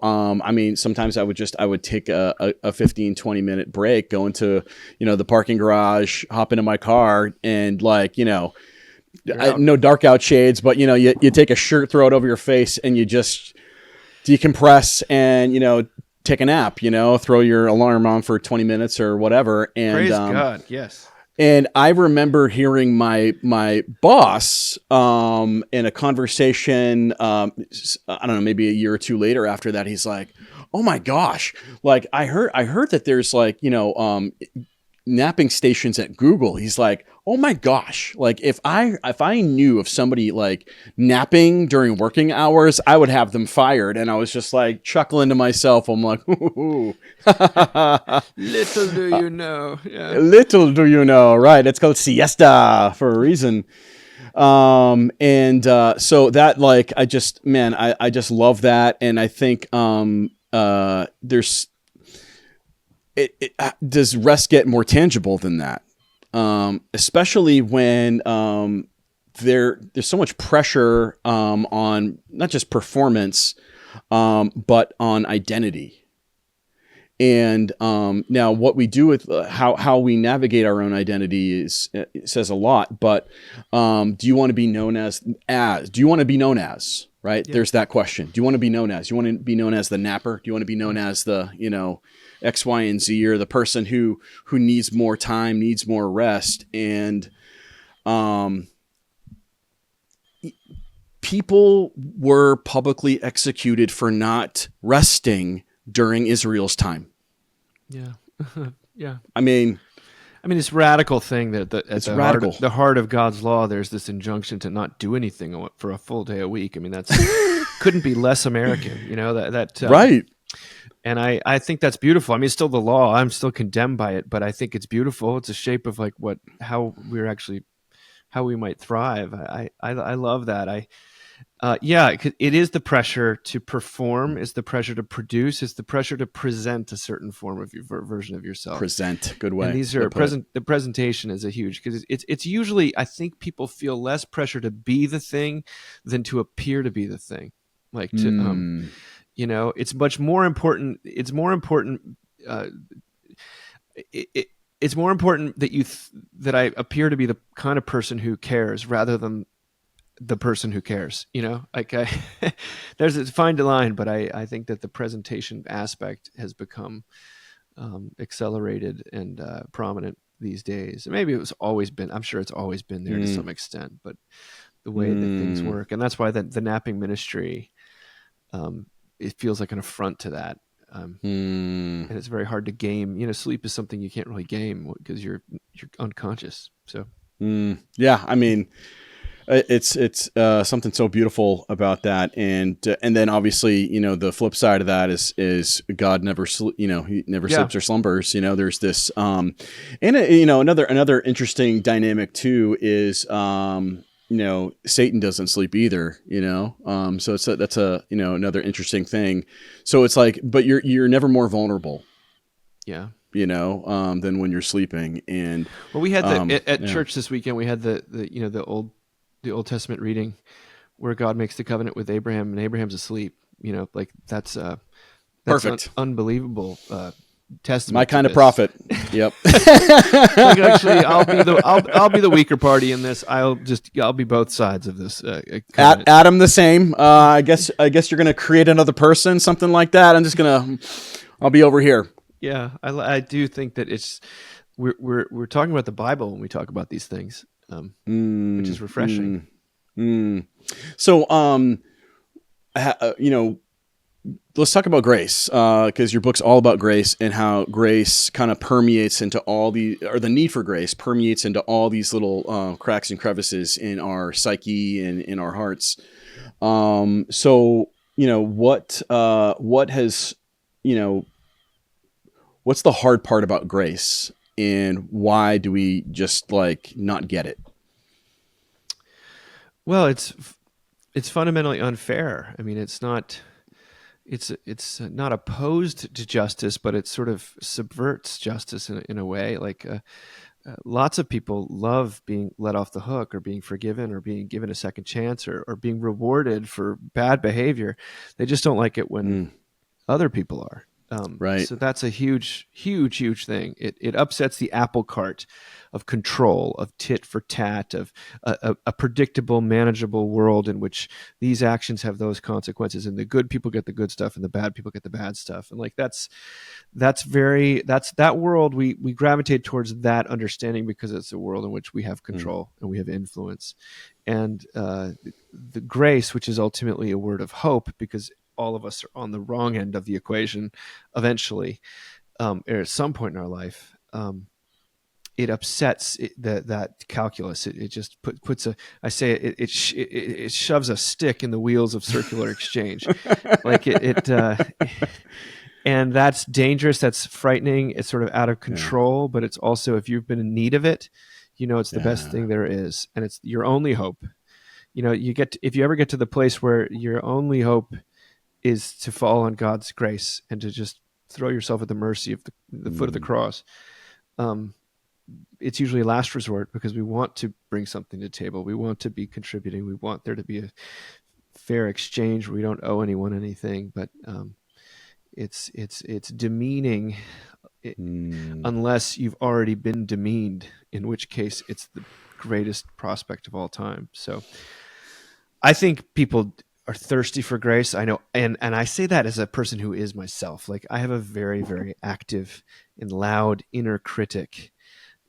sometimes I would take a 15, 20-minute break, go into, the parking garage, hop into my car and no dark out shades, but you take a shirt, throw it over your face and you just decompress and, take a nap, throw your alarm on for 20 minutes or whatever. And praise God. Yes. And I remember hearing my boss in a conversation, I don't know, maybe a year or two later after that, he's like, "Oh my gosh, like I heard that there's napping stations at Google." He's like, "Oh my gosh, like if I knew of somebody like napping during working hours, I would have them fired." And I was just like chuckling to myself. I'm like, "Ooh." Little do you know. Yeah. Little do you know, right? It's called siesta for a reason. So that I just love that. And I think does rest get more tangible than that? Especially when there's so much pressure on not just performance, but on identity. And now what we do with how we navigate our own identity says a lot. But do you want to be known as? Do you want to be known as? Right? Yeah. There's that question. Do you want to be known as? Do you want to be known as the napper? Do you want to be known as the X, Y, and Z, or the person who needs more time, needs more rest? And people were publicly executed for not resting during Israel's time. Yeah. Yeah. I mean, this radical thing that it's radical. The heart of God's law, there's this injunction to not do anything for a full day a week. I mean, that's couldn't be less American, right. And I think that's beautiful. I mean, it's still the law. I'm still condemned by it, but I think it's beautiful. It's a shape of how we might thrive. I love that. It is the pressure to perform, it's the pressure to produce, it's the pressure to present a certain form of your version of yourself. Present, good way. And these are the presentation is a huge, because it's usually, I think people feel less pressure to be the thing than to appear to be the thing. Like to, it's much more important. It's more important. It's more important that I appear to be the kind of person who cares rather than the person who cares, there's a fine line, but I think that the presentation aspect has become accelerated and prominent these days. And maybe it was always been, I'm sure it's always been there to some extent, but the way that things work. And that's why the napping ministry, it feels like an affront to that. And it's very hard to game. Sleep is something you can't really game because you're unconscious. So, yeah, I mean, it's something so beautiful about that, and then obviously the flip side of that is God never he never sleeps or slumbers. There's this and another interesting dynamic too is Satan doesn't sleep either. So that's another interesting thing. So it's like, but you're never more vulnerable. Yeah. Than when you're sleeping. And we had at church this weekend. We had the Old Testament reading where God makes the covenant with Abraham and Abraham's asleep. That's perfect, unbelievable testament. My kind of prophet. Yep. Actually, I'll be the weaker party in this. I'll be both sides of this. Adam the same. I guess you're gonna create another person, something like that. I'll be over here. Yeah, I do think that we're talking about the Bible when we talk about these things. Which is refreshing. So, let's talk about grace, because your book's all about grace and how grace kind of permeates into the need for grace permeates into all these little cracks and crevices in our psyche and in our hearts. So, what has, you know, what's the hard part about grace, and why do we just like not get it? Well, it's fundamentally unfair. I mean, it's not opposed to justice, but it sort of subverts justice in a way. Like lots of people love being let off the hook, or being forgiven, or being given a second chance, or being rewarded for bad behavior. They just don't like it when Mm, other people are. right. So that's a huge, huge, huge thing. It upsets the apple cart of control, of tit for tat, of a predictable, manageable world in which these actions have those consequences, and the good people get the good stuff, and the bad people get the bad stuff. And like that's that world. We gravitate towards that understanding because it's a world in which we have Mm, control and we have influence, and the grace, which is ultimately a word of hope, because all of us are on the wrong end of the equation eventually, or at some point in our life. It upsets that calculus. It just puts a, I say it shoves a stick in the wheels of circular exchange. Like and that's dangerous. That's frightening. It's sort of out of yeah. control, but it's also, if you've been in need of it, it's the best Yeah. thing there is. And it's your only hope. If you ever get to the place where your only hope is to fall on God's grace and to just throw yourself at the mercy of the foot of the Mm, cross. Um, it's usually a last resort, because we want to bring something to the table. We want to be contributing. We want there to be a fair exchange where we don't owe anyone anything. But it's demeaning, it, mm, unless you've already been demeaned, in which case it's the greatest prospect of all time. So I think people are thirsty for grace. I know, and I say that as a person who is myself. Like, I have a very, very active and loud inner critic.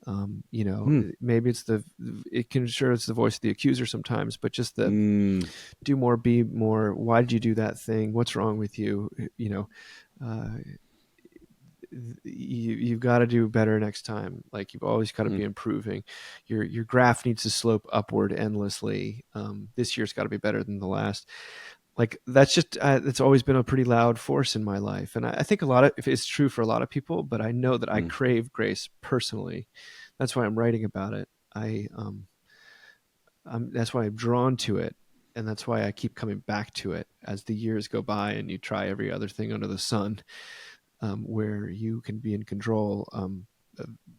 mm, Maybe it's it's the voice of the accuser sometimes, but just the mm, do more, be more. Why did you do that thing? What's wrong with you? Uh, you've got to do better next time. Like, you've always got to mm, be improving. Your graph needs to slope upward endlessly. This year's got to be better than the last. Like, that's just it's always been a pretty loud force in my life, and I think if it's true for a lot of people, but I know that I mm, crave grace personally. That's why I'm writing about it. That's why I'm drawn to it, and that's why I keep coming back to it as the years go by, and you try every other thing under the sun, where you can be in control. Uh,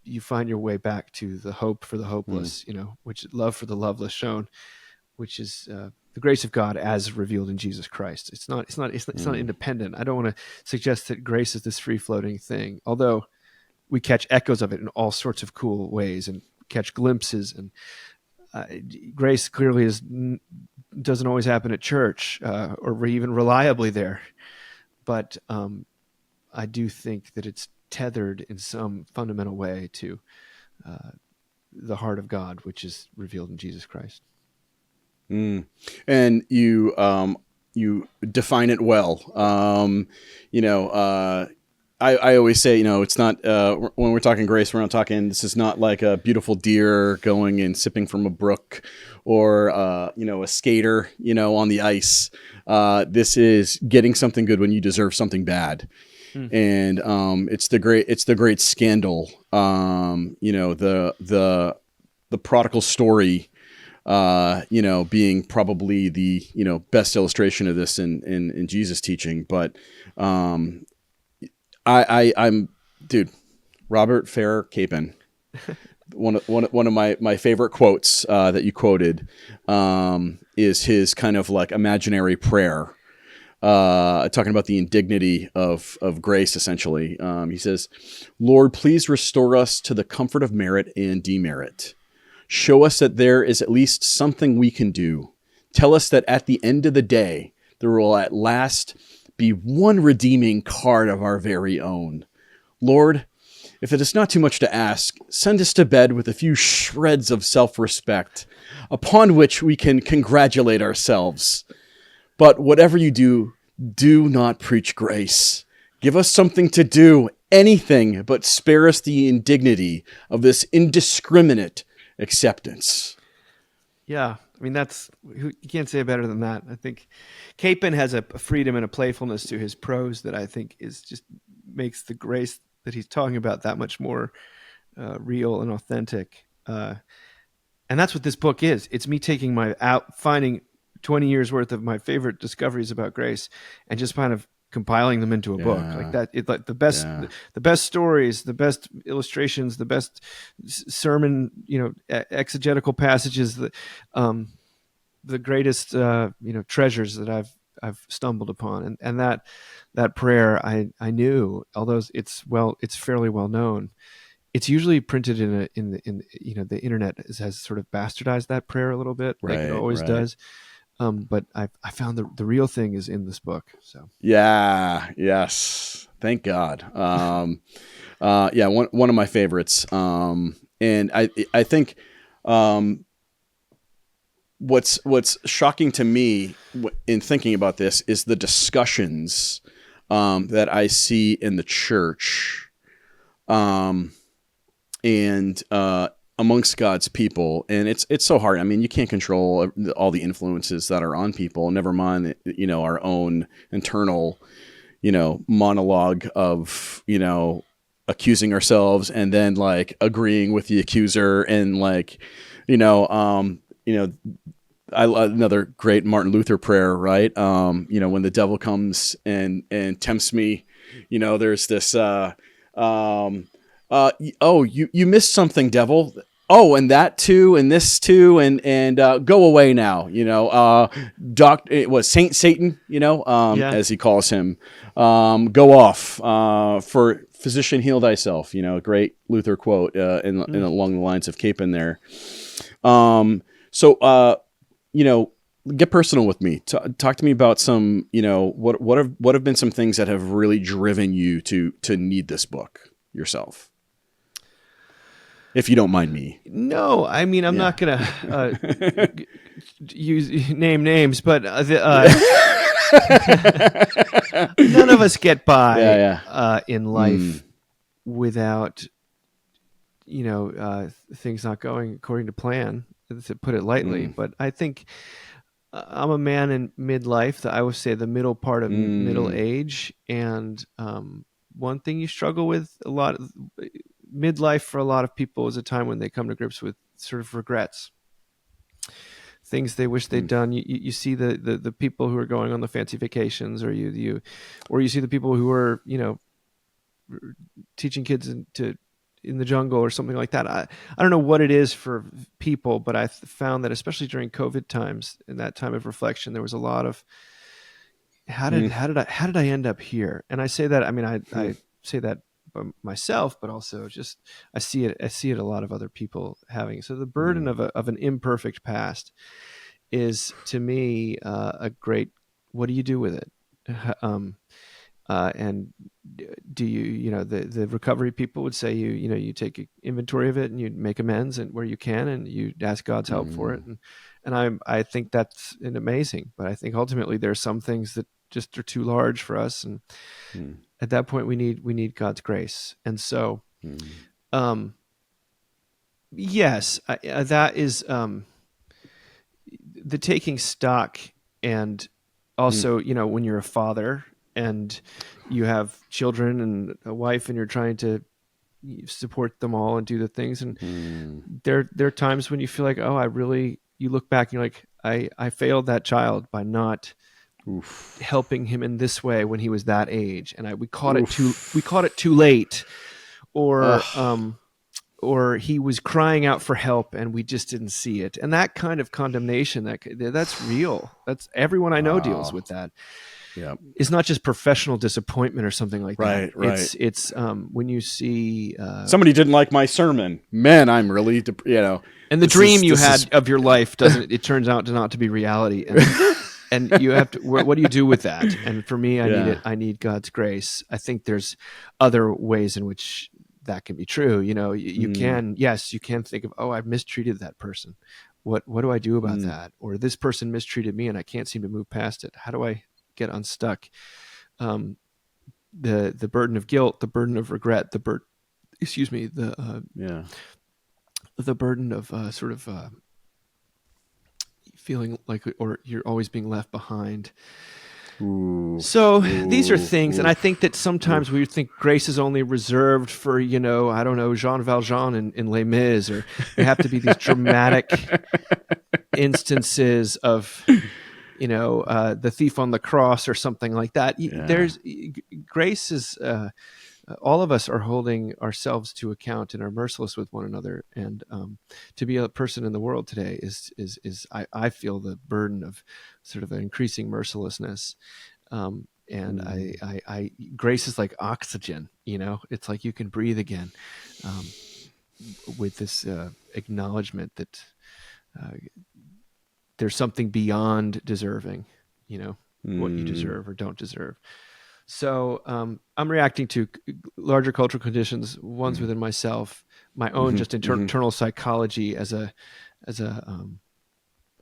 you find your way back to the hope for the mm, hopeless, which love for the loveless shown, which is the grace of God as revealed in Jesus Christ. It's not mm, independent. I don't want to suggest that grace is this free floating thing, although we catch echoes of it in all sorts of cool ways and catch glimpses. And uh, grace clearly doesn't always happen at church, or even reliably there. But I do think that it's tethered in some fundamental way to uh, the heart of God, which is revealed in Jesus Christ. mm. And you define it well. You know, I always say, it's not, when we're talking grace, we're not talking, this is not like a beautiful deer going and sipping from a brook, or, a skater, on the ice. This is getting something good when you deserve something bad. Hmm. And, it's the great scandal. The prodigal story, being probably the, best illustration of this in Jesus teaching. But, I'm, dude, Robert Farrar Capon. One of my favorite quotes that you quoted is his kind of like imaginary prayer, talking about the indignity of grace. Essentially, he says, "Lord, please restore us to the comfort of merit and demerit. Show us that there is at least something we can do. Tell us that at the end of the day, there will at last be one redeeming card of our very own. Lord, if it is not too much to ask, send us to bed with a few shreds of self-respect, upon which we can congratulate ourselves. But whatever you do, do not preach grace. Give us something to do, anything, but spare us the indignity of this indiscriminate acceptance." Yeah, I mean, you can't say it better than that. I think Capon has a freedom and a playfulness to his prose that I think is just makes the grace that he's talking about that much more real and authentic. And that's what this book is. It's me taking finding 20 years worth of my favorite discoveries about grace and just kind of compiling them into a book like that. It's like the best stories, the best illustrations, the best sermon, exegetical passages, the greatest, treasures that I've stumbled upon. And that prayer I knew, although it's fairly well known. It's usually printed in the internet has sort of bastardized that prayer a little bit, like it always does. But I found the real thing is in this book. So yes, thank God. One of my favorites. And I think what's shocking to me in thinking about this is the discussions that I see in the church. And amongst God's people, and it's so hard. I mean, you can't control all the influences that are on people. Never mind, our own internal, monologue of accusing ourselves and then like agreeing with the accuser and like, another great Martin Luther prayer, right? When the devil comes and tempts me, there's this. You missed something, devil. Oh, and that too, and this too, and go away now. It was Saint Satan, as he calls him. Go off, for physician heal thyself. Great Luther quote in along the lines of Capon there. Get personal with me. Talk to me about some, what have been some things that have really driven you to need this book yourself? If you don't mind me. No, I mean, I'm not going to name names, but none of us get by in life without, things not going according to plan, to put it lightly. But I think I'm a man in midlife, I would say the middle part of middle age. And one thing you struggle with a lot of midlife for a lot of people is a time when they come to grips with sort of regrets, things they wish they'd done. You see the people who are going on the fancy vacations, or you see the people who are teaching kids in the jungle or something like that. I don't know what it is for people, but I found that especially during COVID times, in that time of reflection, there was a lot of how did I end up here? And I say that, I mean, I say that myself, but also just I see it a lot of other people having. So the burden of an imperfect past is, to me, a great. What do you do with it? And do you the recovery people would say you take inventory of it and you make amends and where you can, and you ask God's help for it. And I think that's amazing. But I think ultimately there are some things that just are too large for us, and at that point we need God's grace. And so yes, that is the taking stock. And also when you're a father and you have children and a wife, and you're trying to support them all and do the things, and there are times when you feel like, you look back and you're like, I failed that child by not helping him in this way when he was that age, and we caught it too late, or he was crying out for help and we just didn't see it. And that kind of condemnation, that's real. That's everyone I know deals with that. Yeah, it's not just professional disappointment or something like that. Right. It's when you see somebody didn't like my sermon. Man, I'm really and the dream you had of your life doesn't. It turns out to not to be reality, and you have to. What do you do with that? And for me, I need God's grace. I think there's other ways in which that can be true. You can think of, I've mistreated that person. What do I do about that? Or this person mistreated me and I can't seem to move past it. How do I get unstuck? The burden of guilt, the burden of regret, the burden of feeling like, or you're always being left behind. Ooh, So these are things, and I think that sometimes oof. we think grace is only reserved for, I don't know, Jean Valjean in Les Mis, or they have to be these dramatic instances of, the thief on the cross or something like that. Yeah. Grace is, all of us are holding ourselves to account and are merciless with one another. And to be a person in the world today is I feel the burden of sort of an increasing mercilessness. And I grace is like oxygen, it's like you can breathe again, with this acknowledgement that there's something beyond deserving, what you deserve or don't deserve. So I'm reacting to larger cultural conditions, ones within myself, my own just internal psychology as a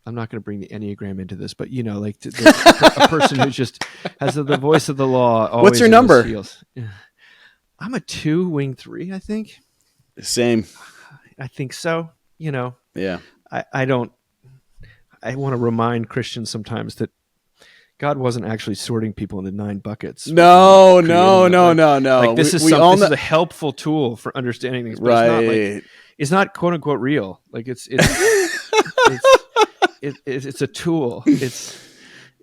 I'm not going to bring the Enneagram into this, but like a person who just has the voice of the law. Always. What's your number? I'm a 2, wing 3, I think. Same. I think so. Yeah. I want to remind Christians sometimes that God wasn't actually sorting people into 9 buckets. No. Like this is a helpful tool for understanding things, but right. It's not quote unquote real. Like it's a tool. It's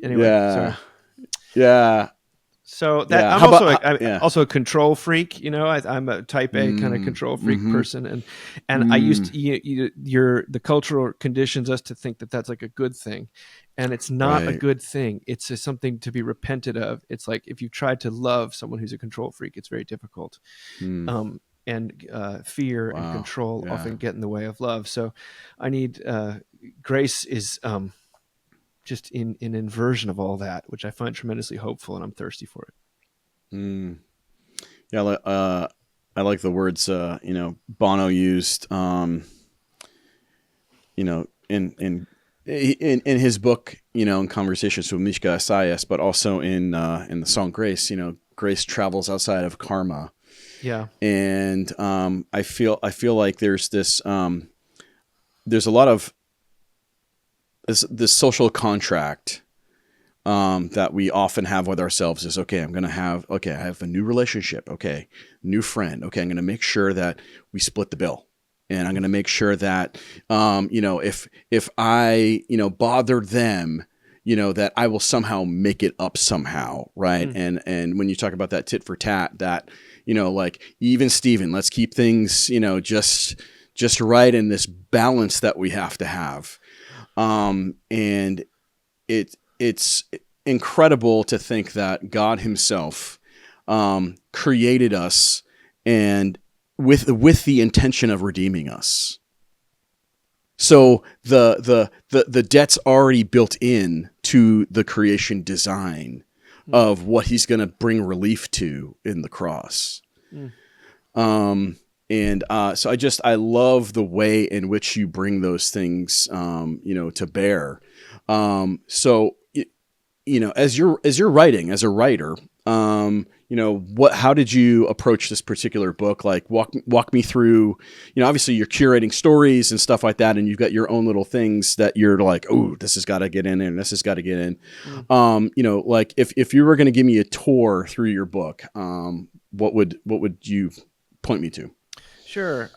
anyway. Yeah. Sorry. Yeah. So that I'm also a control freak. I'm a type A kind of control freak person, and I used the cultural conditions us to think that that's like a good thing, and it's not a good thing. It's something to be repented of. It's like if you've tried to love someone who's a control freak, it's very difficult. And fear and control often get in the way of love. So I need grace is just in inversion of all that, which I find tremendously hopeful, and I'm thirsty for it. Yeah, I like the words Bono used. In his book, in Conversations with Mishka Asayas, but also in the song Grace. Grace travels outside of karma. Yeah, and I feel like there's this there's a lot of this social contract that we often have with ourselves is, I have a new relationship. Okay. New friend. Okay. I'm going to make sure that we split the bill, and I'm going to make sure that, if I, bothered them, that I will somehow make it up somehow. Right. And when you talk about that tit for tat, that, like even Steven, let's keep things, just right in this balance that we have to have. And it's incredible to think that God himself created us and with the intention of redeeming us. So the debt's already built in to the creation design of what he's going to bring relief to in the cross. And so I love the way in which you bring those things, to bear. So, as you're writing, as a writer, how did you approach this particular book? Like walk me through, obviously you're curating stories and stuff like that, and you've got your own little things that you're like, oh, this has got to get in and this has got to get in. Like if you were going to give me a tour through your book, what would you point me to? Sure.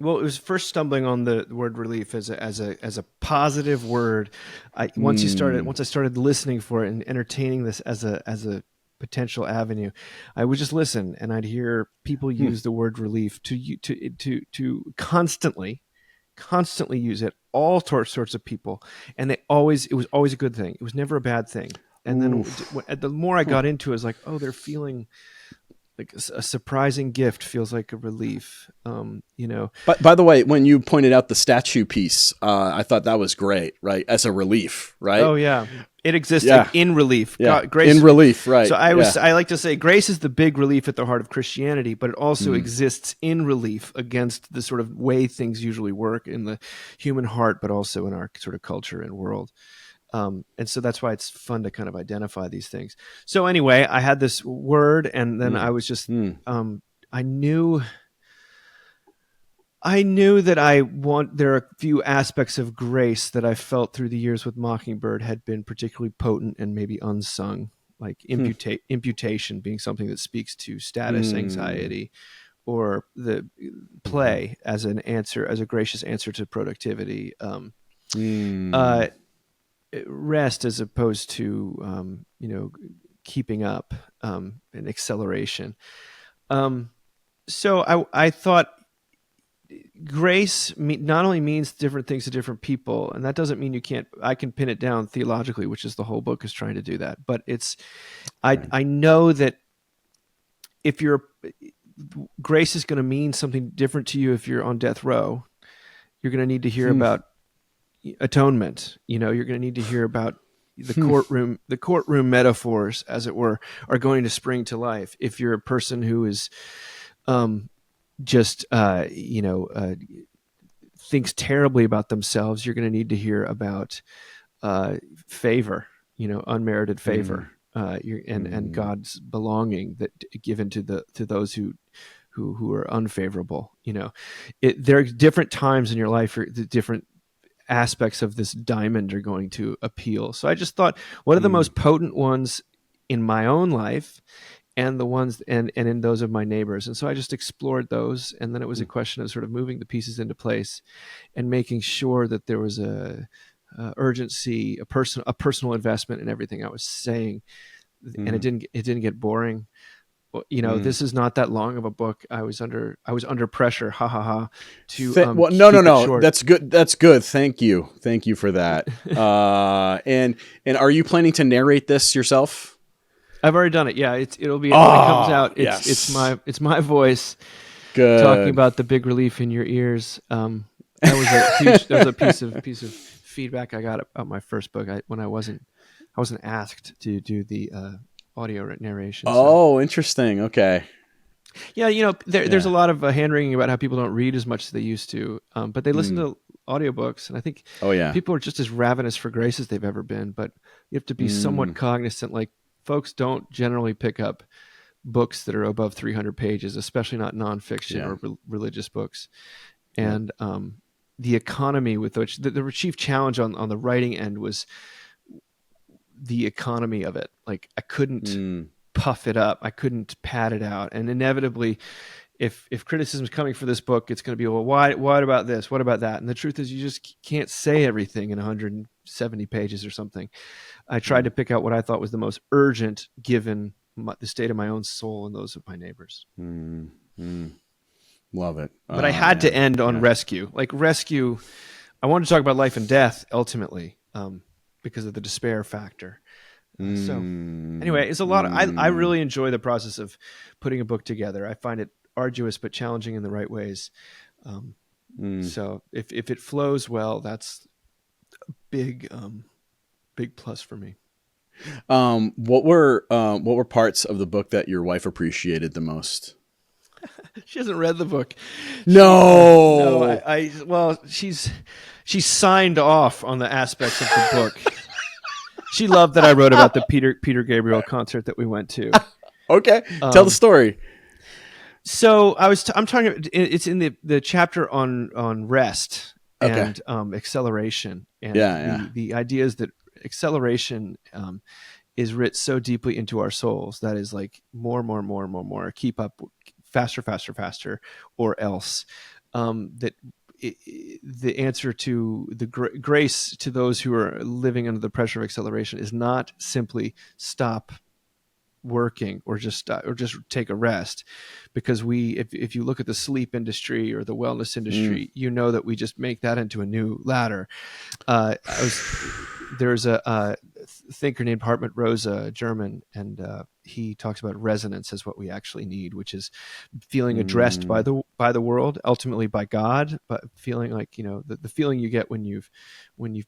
Well, it was first stumbling on the word relief as a positive word. Once I started listening for it and entertaining this as a potential avenue, I would just listen, and I'd hear people use the word relief to constantly use it. All sorts of people, and it was always a good thing. It was never a bad thing. And then the more I got into it, I was like, oh, they're feeling like a surprising gift, feels like a relief, But by the way, when you pointed out the statue piece, I thought that was great, right? As a relief, right? Oh yeah, it exists in relief. Yeah. Grace, in relief, right? So I like to say grace is the big relief at the heart of Christianity, but it also exists in relief against the sort of way things usually work in the human heart, but also in our sort of culture and world. And so that's why it's fun to kind of identify these things. So anyway, I had this word, and then I was just, I knew I knew that there are a few aspects of grace that I felt through the years with Mockingbird had been particularly potent and maybe unsung, like imputation being something that speaks to status Mm. anxiety, or the Mm-hmm. play as a gracious answer to productivity. Mm. Uh, Rest as opposed to keeping up, and acceleration. Um, so I thought grace not only means different things to different people, and that doesn't mean I can pin it down theologically, which is the whole book is trying to do that. But Right. I know that if you're grace is going to mean something different to you if you're on death row. You're going to need to hear Hmm. about atonement. You're going to need to hear about Hmm. the courtroom metaphors, as it were, are going to spring to life. If you're a person who is um, just thinks terribly about themselves, you're going to need to hear about favor, unmerited Mm. favor, and Mm. God's belonging that given to those who are unfavorable. There are different times in your life, the different aspects of this diamond are going to appeal. So I just thought, what are the Mm. most potent ones in my own life, and the ones and in those of my neighbors? And so I just explored those, and then it was a Mm. question of sort of moving the pieces into place and making sure that there was a urgency, a personal investment in everything I was saying, and Mm. it didn't get boring. Well, Mm. this is not that long of a book. I was under pressure, ha ha ha, to Well, no, no, keep it no. short. That's good. That's good. Thank you. Thank you for that. And are you planning to narrate this yourself? I've already done it. Yeah, it'll be when it comes Ah, out. yes. It's my voice talking Good. about the big relief in your ears. That was a piece of feedback I got about my first book. When I wasn't asked to do the audio narration. So Oh, interesting. Okay. yeah, there's a Yeah. lot of hand wringing about how people don't read as much as they used to, but they listen Mm. to audiobooks, and I think Oh, yeah. people are just as ravenous for grace as they've ever been. But you have to be somewhat Mm. cognizant. Like, folks don't generally pick up books that are above 300 pages, especially not nonfiction Yeah. or religious books. Yep. And the economy with which the chief challenge on the writing end was the economy of it. Like, I couldn't Mm. puff it up, I couldn't pad it out, and inevitably, if criticism is coming for this book, it's going to be, well, why? What about this? What about that? And the truth is, you just can't say everything in 170 pages or something. I tried Yeah. to pick out what I thought was the most urgent, given the state of my own soul and those of my neighbors. Mm. Mm. Love it. But I Oh, had to man. end on Yeah. rescue. Like, rescue, I wanted to talk about life and death ultimately, because of the despair factor. So Mm. anyway, it's a lot. I Mm. really enjoy the process of putting a book together. I find it arduous but challenging in the right ways. Um, Mm. so if it flows well, that's big big plus for me. What were parts of the book that your wife appreciated the most? She hasn't read the book. No, No. well, she's signed off on the aspects of the book. She loved that I wrote about the Peter Gabriel concert that we went to. Okay. Tell the Um, story. So I'm talking. It's in the chapter on rest Okay. and acceleration, and Yeah. Yeah. the idea is that acceleration is writ so deeply into our souls, that is like more, keep up, faster, faster, faster, or else. That the answer to the grace to those who are living under the pressure of acceleration is not simply stop working or just take a rest, because if you look at the sleep industry or the wellness Mm. industry, you know that we just make that into a new ladder. There's a thinker named Hartmut Rosa, German, and he talks about resonance as what we actually need, which is feeling addressed by Mm. the world, ultimately by God, but feeling like, the feeling you get when you've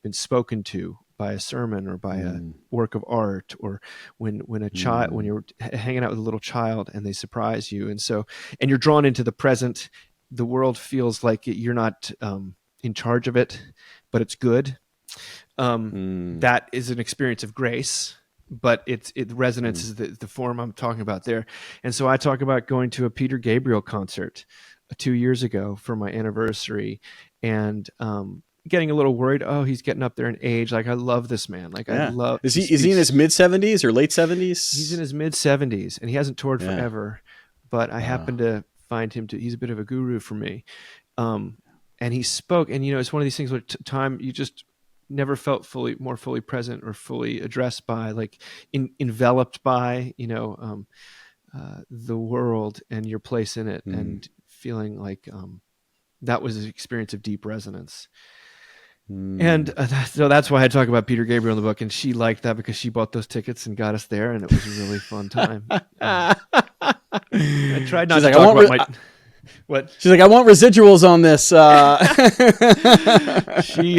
been spoken to by a sermon or by a Mm. work of art, or when Mm. you're hanging out with a little child and they surprise you, and you're drawn into the present. The world feels like you're not in charge of it, but it's good. Mm. That is an experience of grace, but resonance Mm. is the form I'm talking about there. And so I talk about going to a Peter Gabriel concert, 2 years ago for my anniversary, and getting a little worried. Oh, he's getting up there in age. Like, I love this man. Like, Yeah. Is he he in speaks. his mid 70s or late He's in 70s? his mid 70s, and he hasn't toured Yeah. forever. But I Wow. happened to find him. He's a bit of a guru for me. Um, and he spoke, and it's one of these things where time you just never felt more fully present or fully addressed by, like, enveloped by, the world and your place in it, Mm. and feeling like that was an experience of deep resonance. And Mm. so that's why I talk about Peter Gabriel in the book, and she liked that because she bought those tickets and got us there, and it was a really fun time. I tried not She's to like, talk about my what she's like, I want residuals on this. she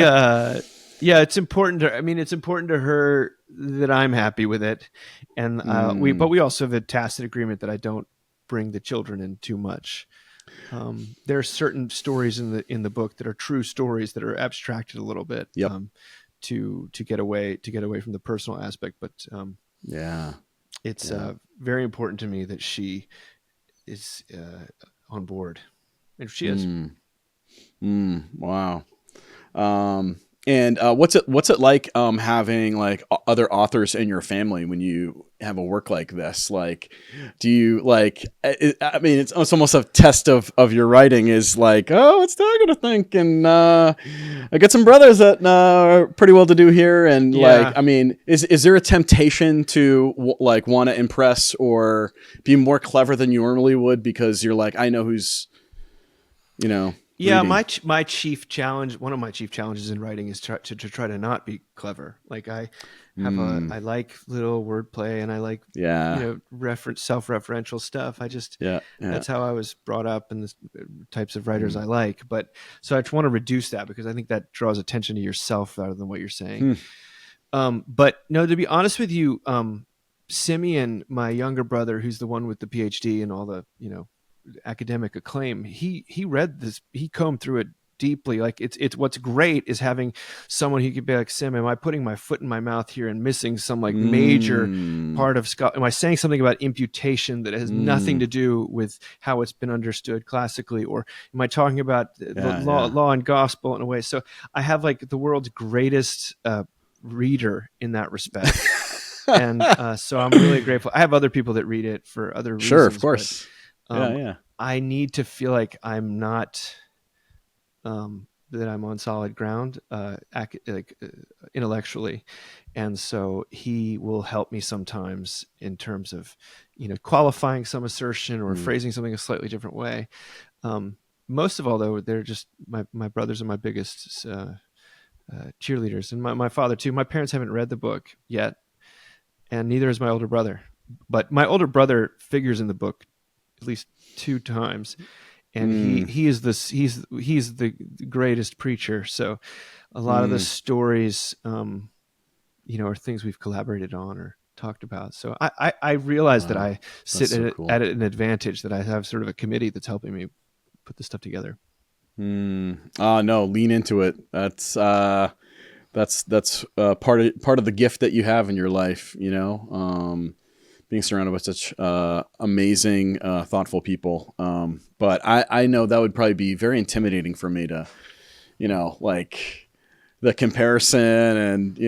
yeah, it's important to, I mean, it's important to her that I'm happy with it, and Mm. we also have a tacit agreement that I don't bring the children in too much. There are certain stories in the book that are true stories that are abstracted a little bit, Yep. to get away from the personal aspect, but Yeah. it's Yeah. very important to me that she is on board, and she is. Mm. Wow. And what's it like having like other authors in your family when you have a work like this? Like, do you like? I mean, it's almost a test of your writing. Is like, oh, what's Dad gonna think? And I got some brothers that are pretty well to do here. And like, Yeah. I mean, is there a temptation to like want to impress or be more clever than you normally would because you're like, I know who's, Yeah, reading. my chief challenge, one of my chief challenges in writing, is to try to not be clever. Like, Mm, I like little wordplay, and I like, yeah. self-referential stuff. Yeah. Yeah. That's how I was brought up, and the types of writers Mm. I like. But so I just want to reduce that, because I think that draws attention to yourself rather than what you're saying. Hmm. But no, to be honest with you, Simeon, my younger brother, who's the one with the PhD and all the, academic acclaim, he read this, he combed through it deeply. Like, it's what's great is having someone who could be like, Sim, am I putting my foot in my mouth here and missing some, like, major Mm. part of Scott? Am I saying something about imputation that has nothing Mm. to do with how it's been understood classically? Or am I talking about the Yeah. Yeah. law and gospel in a way? So I have, like, the world's greatest reader in that respect. And so I'm really grateful. I have other people that read it for other Sure. Of reasons, but course. Yeah. Yeah. I need to feel like I'm not, that I'm on solid ground, intellectually, and so he will help me sometimes in terms of, qualifying some assertion or Mm. phrasing something a slightly different way. Most of all, though, they're just my brothers are my biggest cheerleaders, and my father too. My parents haven't read the book yet, and neither is my older brother. But my older brother figures in the book at least 2 times, and Mm. he is this he's the greatest preacher. So a lot of the Mm. stories, are things we've collaborated on or talked about. So I realize that Wow. I That's sit so at cool. an advantage, that I have sort of a committee that's helping me put this stuff together. Mm. No, lean into it. That's part of the gift that you have in your life, being surrounded by such amazing, thoughtful people. But I know that would probably be very intimidating for me to, like the comparison and,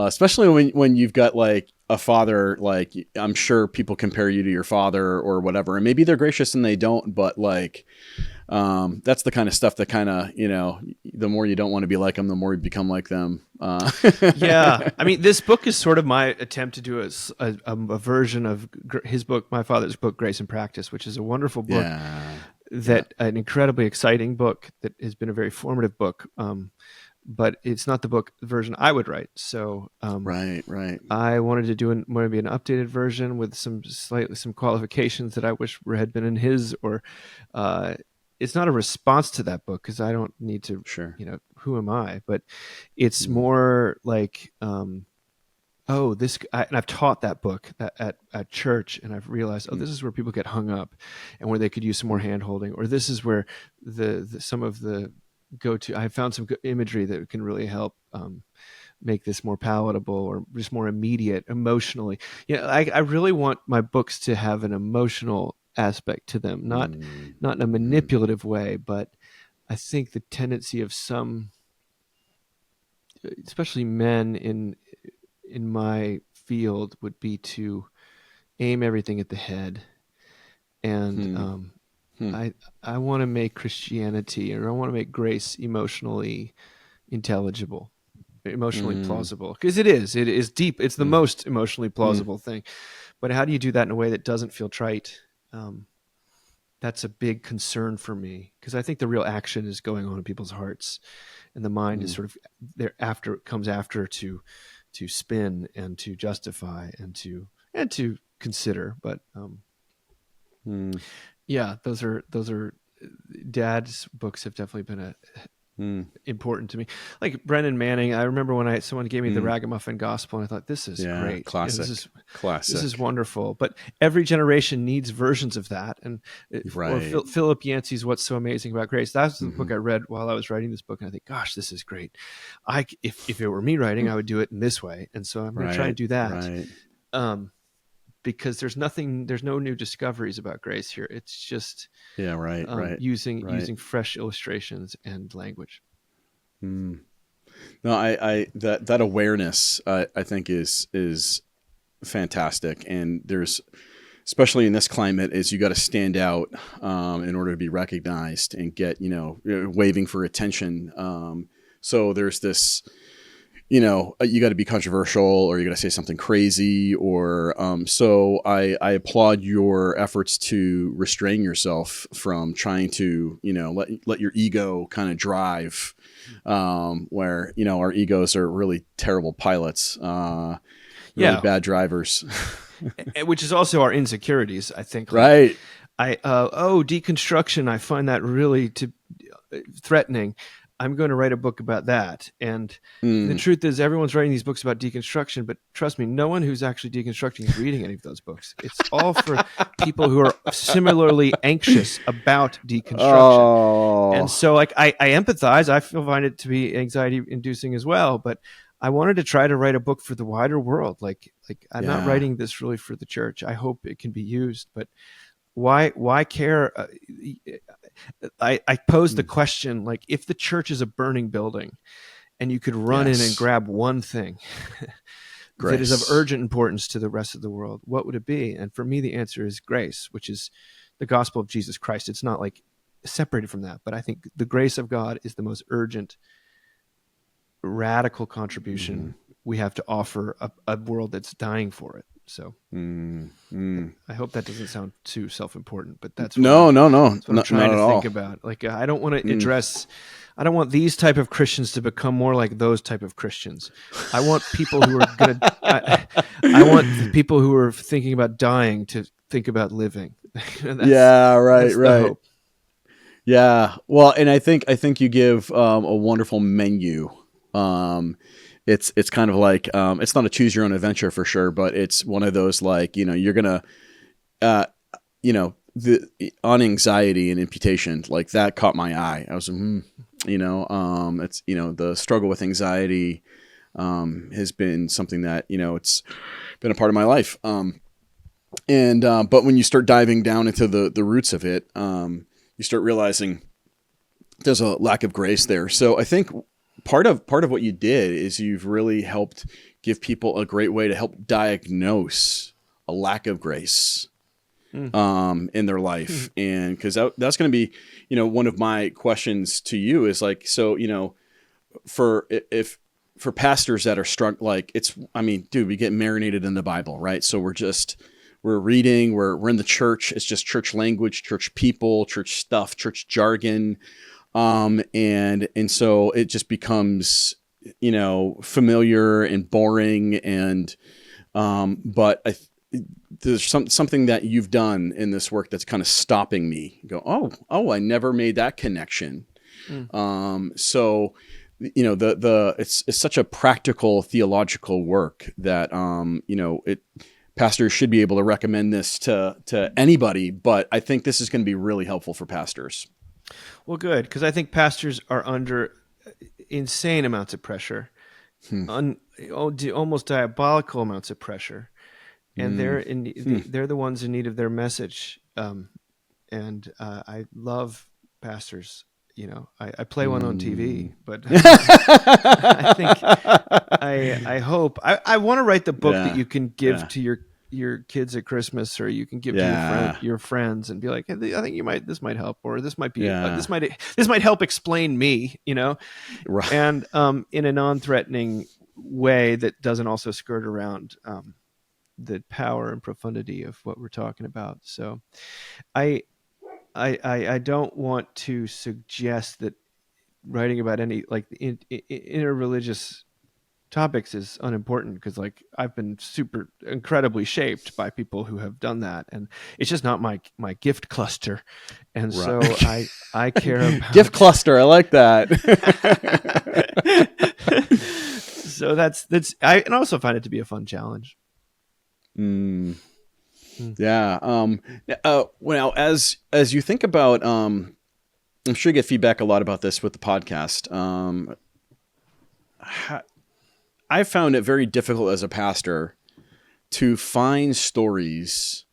especially when you've got like a father, like I'm sure people compare you to your father or whatever, and maybe they're gracious and they don't, but like, that's the kind of stuff that kind of, the more you don't want to be like them, the more you become like them. Yeah, I mean, this book is sort of my attempt to do a version of his book, my father's book, Grace and Practice, which is a wonderful book, Yeah. Yeah. that an incredibly exciting book that has been a very formative book. But it's not the version I would write. So Right. Right. I wanted to do maybe an updated version with some qualifications that I wish had been in his, or it's not a response to that book, because I don't need to, Sure. who am I? But it's Mm. more like, and I've taught that book at church, and I've realized, Mm. this is where people get hung up, and where they could use some more hand holding, or this is where some of the go-to, I found some good imagery that can really help make this more palatable, or just more immediate emotionally. I really want my books to have an emotional aspect to them, not in a manipulative way, but I think the tendency of some, especially men in my field, would be to aim everything at the head. And I want to make Christianity, or I want to make grace emotionally intelligible, emotionally plausible, because it is deep. It's the most emotionally plausible thing. But how do you do that in a way that doesn't feel trite? That's a big concern for me, because I think the real action is going on in people's hearts, and the mind is sort of there after, it comes after, to spin and to justify and to consider. But yeah, those are Dad's books have definitely been important to me. Like Brennan Manning, I remember when someone gave me the Ragamuffin Gospel, and I thought, this is great. Classic. This is wonderful. But every generation needs versions of that. And or Philip Yancey's What's So Amazing About Grace. That's the book I read while I was writing this book, and I think, gosh, this is great. If it were me writing, I would do it in this way. And so I'm going to try and do that. Right. Because there's no new discoveries about grace here. It's just using fresh illustrations and language. No, I that awareness I think is fantastic, and there's, especially in this climate, is you got to stand out in order to be recognized and get waving for attention. So there's this. You got to be controversial, or you got to say something crazy, or so I applaud your efforts to restrain yourself from trying to let your ego kind of drive, where our egos are really terrible pilots, really bad drivers, which is also our insecurities, I think. Right. Deconstruction, I find that really threatening. I'm going to write a book about that. And the truth is, everyone's writing these books about deconstruction, but trust me, no one who's actually deconstructing is reading any of those books. It's all for people who are similarly anxious about deconstruction. Oh. And so I empathize. I find it to be anxiety inducing as well, but I wanted to try to write a book for the wider world. Like I'm not writing this really for the church. I hope it can be used, but why care? I posed the question, like, if the church is a burning building and you could run in and grab one thing that is of urgent importance to the rest of the world, what would it be? And for me, the answer is grace, which is the gospel of Jesus Christ. It's not like separated from that, but I think the grace of God is the most urgent, radical contribution we have to offer a world that's dying for it. So I hope that doesn't sound too self-important, but that's what I'm trying to think about. Like, I don't want to address, I don't want these type of Christians to become more like those type of Christians. I want people who are going to, I want the people who are thinking about dying to think about living. Right. Yeah. Well, and I think you give a wonderful menu. It's kind of like, it's not a choose your own adventure for sure, but it's one of those, like, you're going to, on anxiety and imputation, like that caught my eye. I was, it's, the struggle with anxiety, has been something that, it's been a part of my life. But when you start diving down into the roots of it, you start realizing there's a lack of grace there. So I think part of what you did is you've really helped give people a great way to help diagnose a lack of grace in their life. And because that's going to be, one of my questions to you is like, so, for pastors that are struck, like we get marinated in the Bible, right? So we're reading, we're in the church. It's just church language, church people, church stuff, church jargon. And so it just becomes, familiar and boring. And, but there's something that you've done in this work that's kind of stopping me. Go, I never made that connection. So, it's such a practical theological work that, pastors should be able to recommend this to anybody, but I think this is going to be really helpful for pastors. Well, good, because I think pastors are under insane amounts of pressure, almost diabolical amounts of pressure, and they're the ones in need of their message And I love pastors. I play one on TV, but I think I hope I want to write the book that you can give to your kids at Christmas, or you can give to your friends and be like, hey, I think this might help, or this might be this might help explain me, Right. and in a non-threatening way that doesn't also skirt around the power and profundity of what we're talking about. So I don't want to suggest that writing about any like interreligious topics is unimportant, because like I've been incredibly shaped by people who have done that, and it's just not my gift cluster. And so I care about gift cluster. I like that. So that's I also find it to be a fun challenge. Yeah. Well, as you think about, I'm sure you get feedback a lot about this with the podcast. I found it very difficult as a pastor to find stories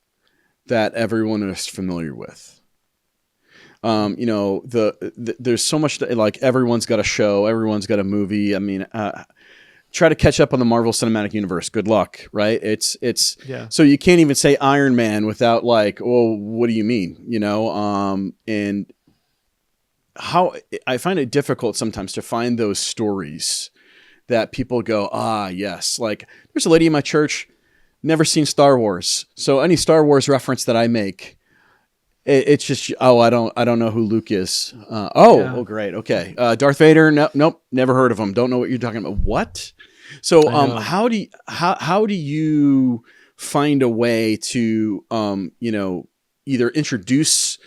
that everyone is familiar with. There's so much that, like, everyone's got a show, everyone's got a movie. I mean, try to catch up on the Marvel Cinematic Universe. Good luck, right? It's so you can't even say Iron Man without like, well, what do you mean? And how I find it difficult sometimes to find those stories that people go, yes. Like, there's a lady in my church, never seen Star Wars, so any Star Wars reference that I make, it's just, I don't know who Luke is. Oh, great, okay. Darth Vader, nope, never heard of him. Don't know what you're talking about. What? So, how do you find a way to, either introduce,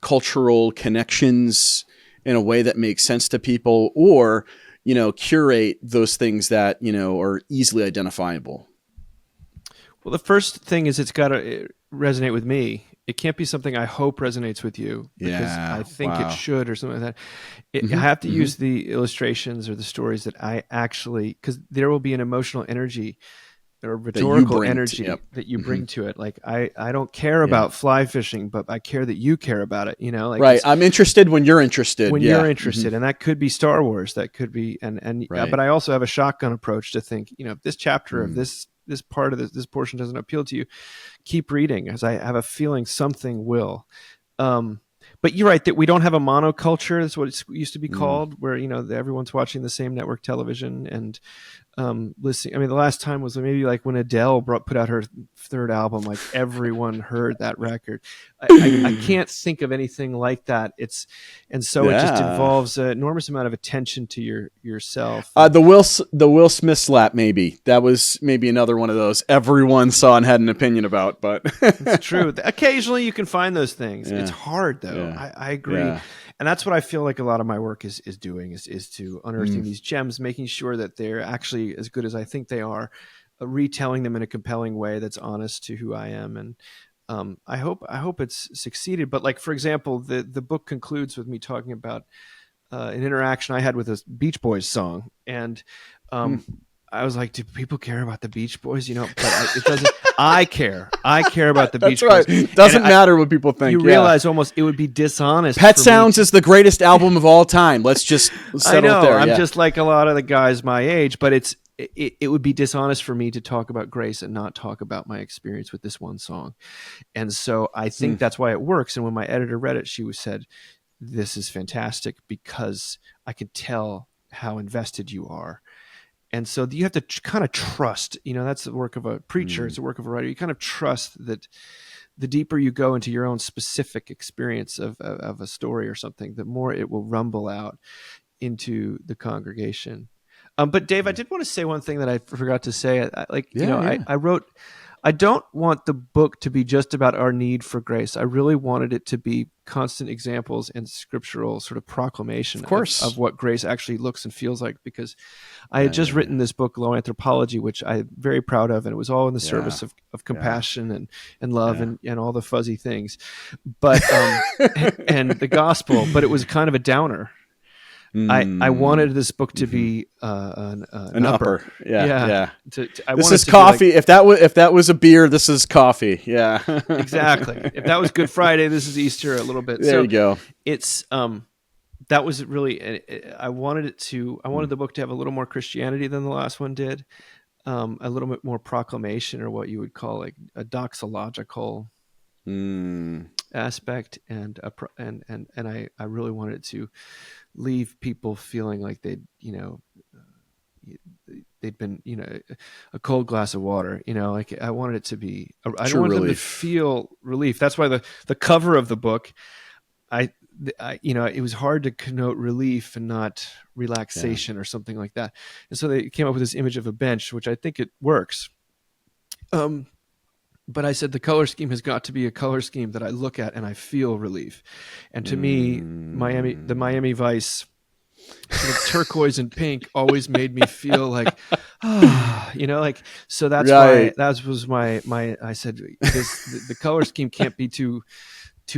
cultural connections in a way that makes sense to people, or, curate those things that, are easily identifiable? Well, the first thing is it's got to resonate with me. It can't be something I hope resonates with you, because I think it should, or something like that. I have to use the illustrations or the stories that I actually, because there will be an emotional energy or rhetorical energy that you bring to it. Like, I don't care about fly fishing, but I care that you care about it. Like, right. I'm interested when you're interested. You're interested, and that could be Star Wars. That could be, but I also have a shotgun approach to think, if this chapter of this part of this portion doesn't appeal to you, keep reading, as I have a feeling something will. But you're right that we don't have a monoculture. That's what it used to be called, where everyone's watching the same network television and listening. I mean, the last time was maybe like when Adele put out her third album. Like, everyone heard that record. I can't think of anything like that. It just involves an enormous amount of attention to yourself. The Will Smith slap, maybe that was maybe another one of those everyone saw and had an opinion about. But it's true. Occasionally you can find those things. It's hard though. I agree. And that's what I feel like a lot of my work is doing, is to unearthing these gems, making sure that they're actually as good as I think they are, retelling them in a compelling way that's honest to who I am. And I hope it's succeeded. But, like, for example, the book concludes with me talking about an interaction I had with a Beach Boys song. And I was like, do people care about the Beach Boys? But it doesn't. I care about the Beach Boys. That's right. Doesn't matter what people think. You realize almost it would be dishonest. Pet Sounds is the greatest album of all time. Let's just settle there. I'm just like a lot of the guys my age, but it would be dishonest for me to talk about grace and not talk about my experience with this one song. And so I think that's why it works. And when my editor read it, she said, this is fantastic, because I could tell how invested you are. And so you have to kind of trust, that's the work of a preacher. It's the work of a writer. You kind of trust that the deeper you go into your own specific experience of a story or something, the more it will rumble out into the congregation. But Dave, I did want to say one thing that I forgot to say. I wrote, I don't want the book to be just about our need for grace. I really wanted it to be constant examples and scriptural sort of proclamation of what grace actually looks and feels like, because I had just written this book, Low Anthropology, which I'm very proud of, and it was all in the service of compassion and love and all the fuzzy things, but and the gospel, but it was kind of a downer. I wanted this book to Mm-hmm. be an upper. Yeah. Yeah. Yeah. I This wanted is to be like, coffee. If that was a beer, this is coffee. Yeah. exactly. If that was Good Friday, this is Easter a little bit. There So you go. it's that was really, I wanted the book to have a little more Christianity than the last one did, a little bit more proclamation, or what you would call like a doxological aspect, and I really wanted to leave people feeling like they'd been, a cold glass of water, like I wanted it to be, I don't True want them to relief. feel relief. That's why the cover of the book, it was hard to connote relief and not relaxation or something like that. And so they came up with this image of a bench, which I think it works. But I said the color scheme has got to be a color scheme that I look at and I feel relief. And to me, the Miami Vice sort of turquoise and pink always made me feel like, like, so that's Right. why that was my I said the color scheme can't be too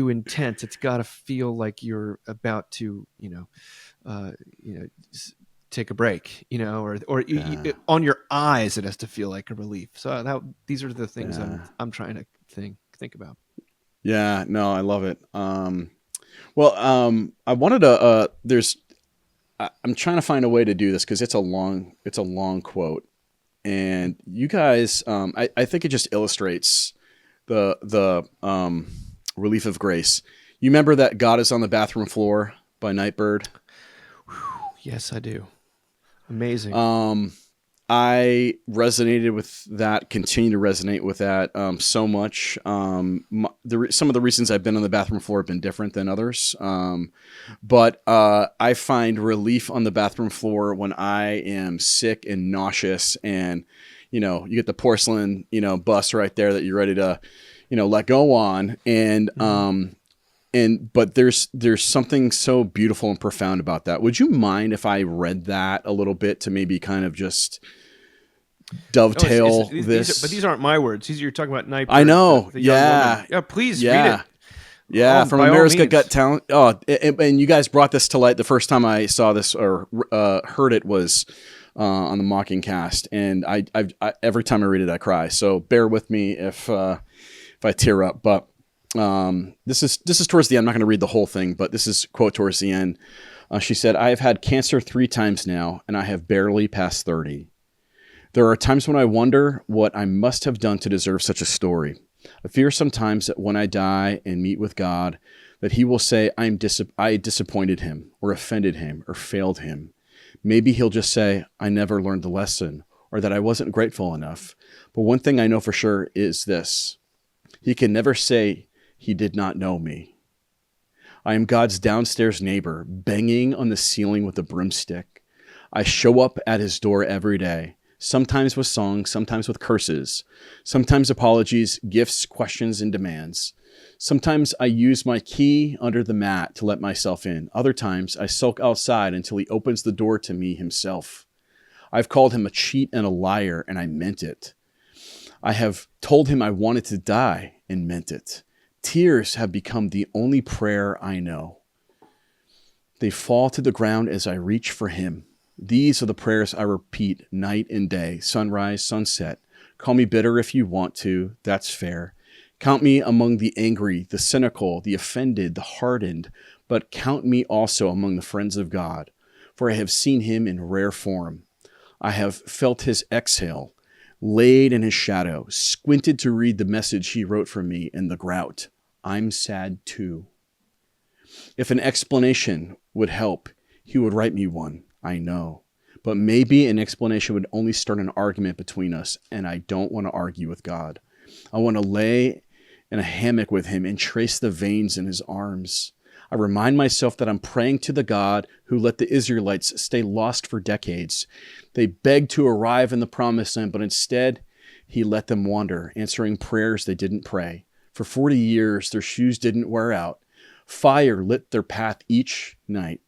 intense. It's got to feel like you're about to, take a break, or on your eyes, it has to feel like a relief. So these are the things I'm trying to think about. Yeah, no, I love it. I wanted to, I'm trying to find a way to do this because it's a long quote, and you guys, I think it just illustrates the relief of grace. You remember that God is on the bathroom floor by Nightbird? Yes, I do. Amazing. I resonated with that, continue to resonate with that so much. Some of the reasons I've been on the bathroom floor have been different than others. But I find relief on the bathroom floor when I am sick and nauseous, and, you get the porcelain, bus right there that you're ready to, let go on. And, but there's something so beautiful and profound about that. Would you mind if I read that a little bit to maybe kind of just dovetail this? But these aren't my words. You're talking about Nightbird. I know. The young woman. Yeah, please read it. Yeah, from America's Got Talent. Oh, and you guys brought this to light. The first time I saw this or heard it was on the Mocking Cast, and I every time I read it, I cry. So bear with me if I tear up. But this is towards the end. I'm not going to read the whole thing, but this is quote towards the end. She said, "I have had cancer 3 times now, and I have barely passed 30. There are times when I wonder what I must have done to deserve such a story. I fear sometimes that when I die and meet with God, that he will say I disappointed him or offended him or failed him. Maybe he'll just say I never learned the lesson or that I wasn't grateful enough. But one thing I know for sure is this. He can never say he did not know me. I am God's downstairs neighbor, banging on the ceiling with a broomstick. I show up at his door every day. Sometimes with songs, sometimes with curses, sometimes apologies, gifts, questions, and demands. Sometimes I use my key under the mat to let myself in. Other times I sulk outside until he opens the door to me himself. I've called him a cheat and a liar, and I meant it. I have told him I wanted to die and meant it. Tears have become the only prayer I know. They fall to the ground as I reach for him. These are the prayers I repeat night and day, sunrise, sunset. Call me bitter if you want to, that's fair. Count me among the angry, the cynical, the offended, the hardened, but count me also among the friends of God, for I have seen him in rare form. I have felt his exhale, laid in his shadow, squinted to read the message he wrote for me in the grout. I'm sad too. If an explanation would help, he would write me one. I know. But maybe an explanation would only start an argument between us, and I don't want to argue with God. I want to lay in a hammock with him and trace the veins in his arms. I remind myself that I'm praying to the God who let the Israelites stay lost for decades. They begged to arrive in the promised land, but instead he let them wander, answering prayers they didn't pray. For 40 years, their shoes didn't wear out. Fire lit their path each night.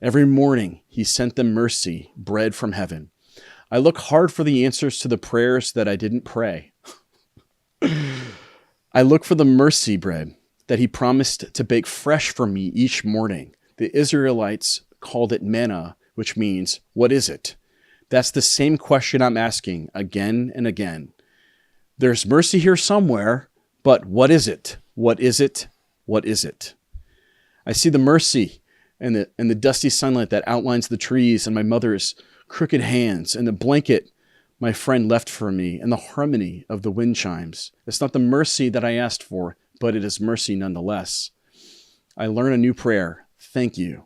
Every morning, he sent them mercy, bread from heaven. I look hard for the answers to the prayers that I didn't pray. I look for the mercy bread that he promised to bake fresh for me each morning. The Israelites called it manna, which means, what is it? That's the same question I'm asking again and again. There's mercy here somewhere, but what is it? What is it? What is it? I see the mercy and the dusty sunlight that outlines the trees and my mother's crooked hands and the blanket my friend left for me and the harmony of the wind chimes. It's not the mercy that I asked for, but it is mercy nonetheless. I learn a new prayer. Thank you.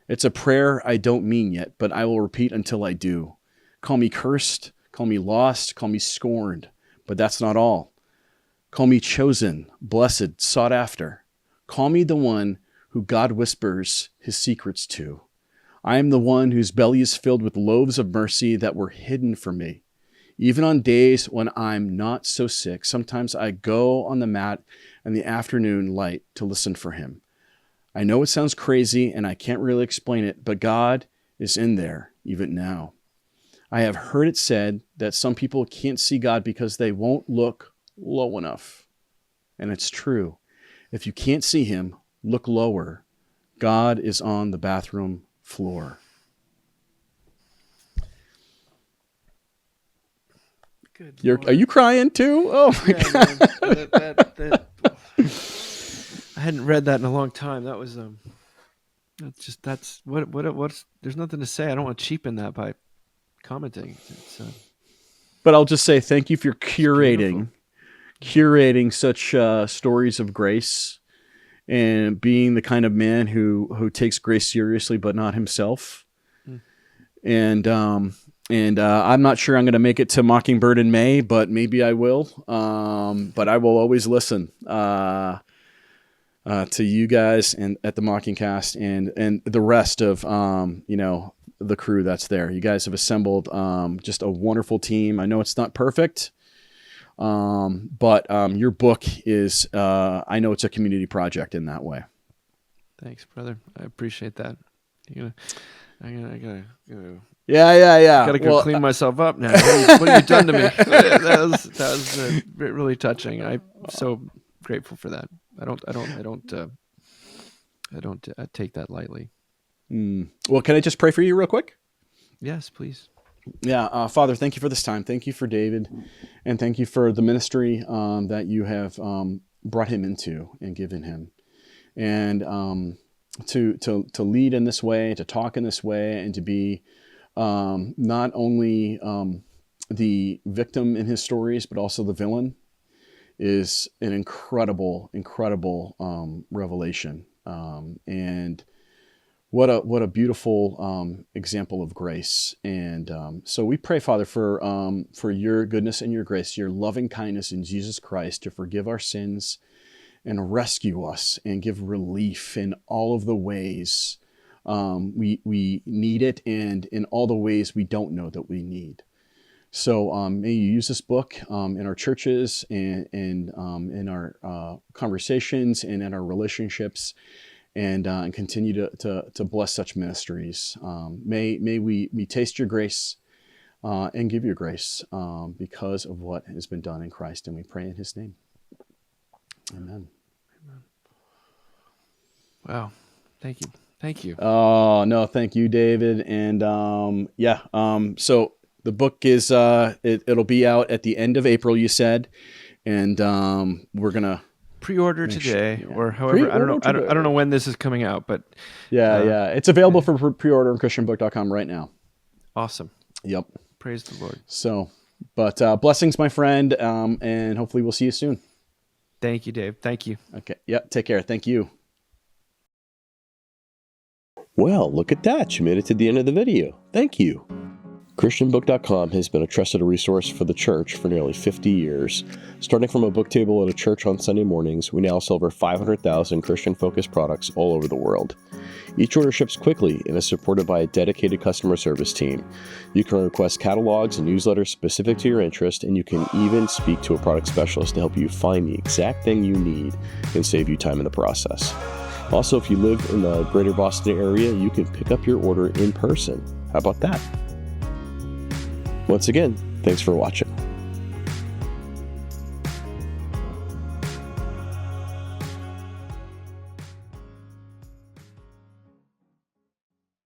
It's a prayer I don't mean yet, but I will repeat until I do. Call me cursed, call me lost, call me scorned, but that's not all. Call me chosen, blessed, sought after. Call me the one who God whispers his secrets to. I am the one whose belly is filled with loaves of mercy that were hidden for me. Even on days when I'm not so sick, sometimes I go on the mat in the afternoon light to listen for him. I know it sounds crazy and I can't really explain it, but God is in there even now. I have heard it said that some people can't see God because they won't look low enough. And it's true. If you can't see him, look lower. God is on the bathroom floor. Good Are you crying too? Oh my God. I hadn't read that in a long time. That was what's there's nothing to say. I don't want to cheapen that by commenting. But I'll just say thank you for curating such stories of grace and being the kind of man who takes grace seriously but not himself. And I'm not sure I'm going to make it to Mockingbird in May, but maybe I will. But I will always listen to you guys and at the Mockingcast and the rest of the crew that's there. You guys have assembled just a wonderful team. I know it's not perfect, but your book is I know it's a community project in that way. Thanks, brother. I appreciate that. I gotta Yeah. Gotta go clean myself up now. What have you done to me? That was really touching. I'm so grateful for that. I don't take that lightly. Well, can I just pray for you real quick? Yes, please. Yeah, Father, thank you for this time. Thank you for David, and thank you for the ministry that you have brought him into and given him, and to lead in this way, to talk in this way, and to be not only the victim in his stories, but also the villain, is an incredible revelation. And what a beautiful example of grace. And so we pray, Father, for your goodness and your grace, your loving kindness in Jesus Christ to forgive our sins and rescue us and give relief in all of the ways we need it, and in all the ways we don't know that we need. So may you use this book in our churches and in our conversations and in our relationships, and continue to bless such ministries. May we taste your grace and give your grace because of what has been done in Christ, and we pray in his name. Amen. Wow. Thank you. Oh, no, thank you, David. And so the book is it'll be out at the end of April, you said, and we're gonna pre-order today, or however. I don't know when this is coming out, but it's available for pre-order on ChristianBook.com right now. Awesome. Yep. Praise the Lord. So, but blessings, my friend, and hopefully we'll see you soon. Thank you, Dave. Thank you. Okay. Yep. Take care. Thank you. Well, look at that. You made it to the end of the video. Thank you. ChristianBook.com has been a trusted resource for the church for nearly 50 years. Starting from a book table at a church on Sunday mornings, we now sell over 500,000 Christian-focused products all over the world. Each order ships quickly and is supported by a dedicated customer service team. You can request catalogs and newsletters specific to your interest, and you can even speak to a product specialist to help you find the exact thing you need and save you time in the process. Also, if you live in the greater Boston area, you can pick up your order in person. How about that? Once again, thanks for watching.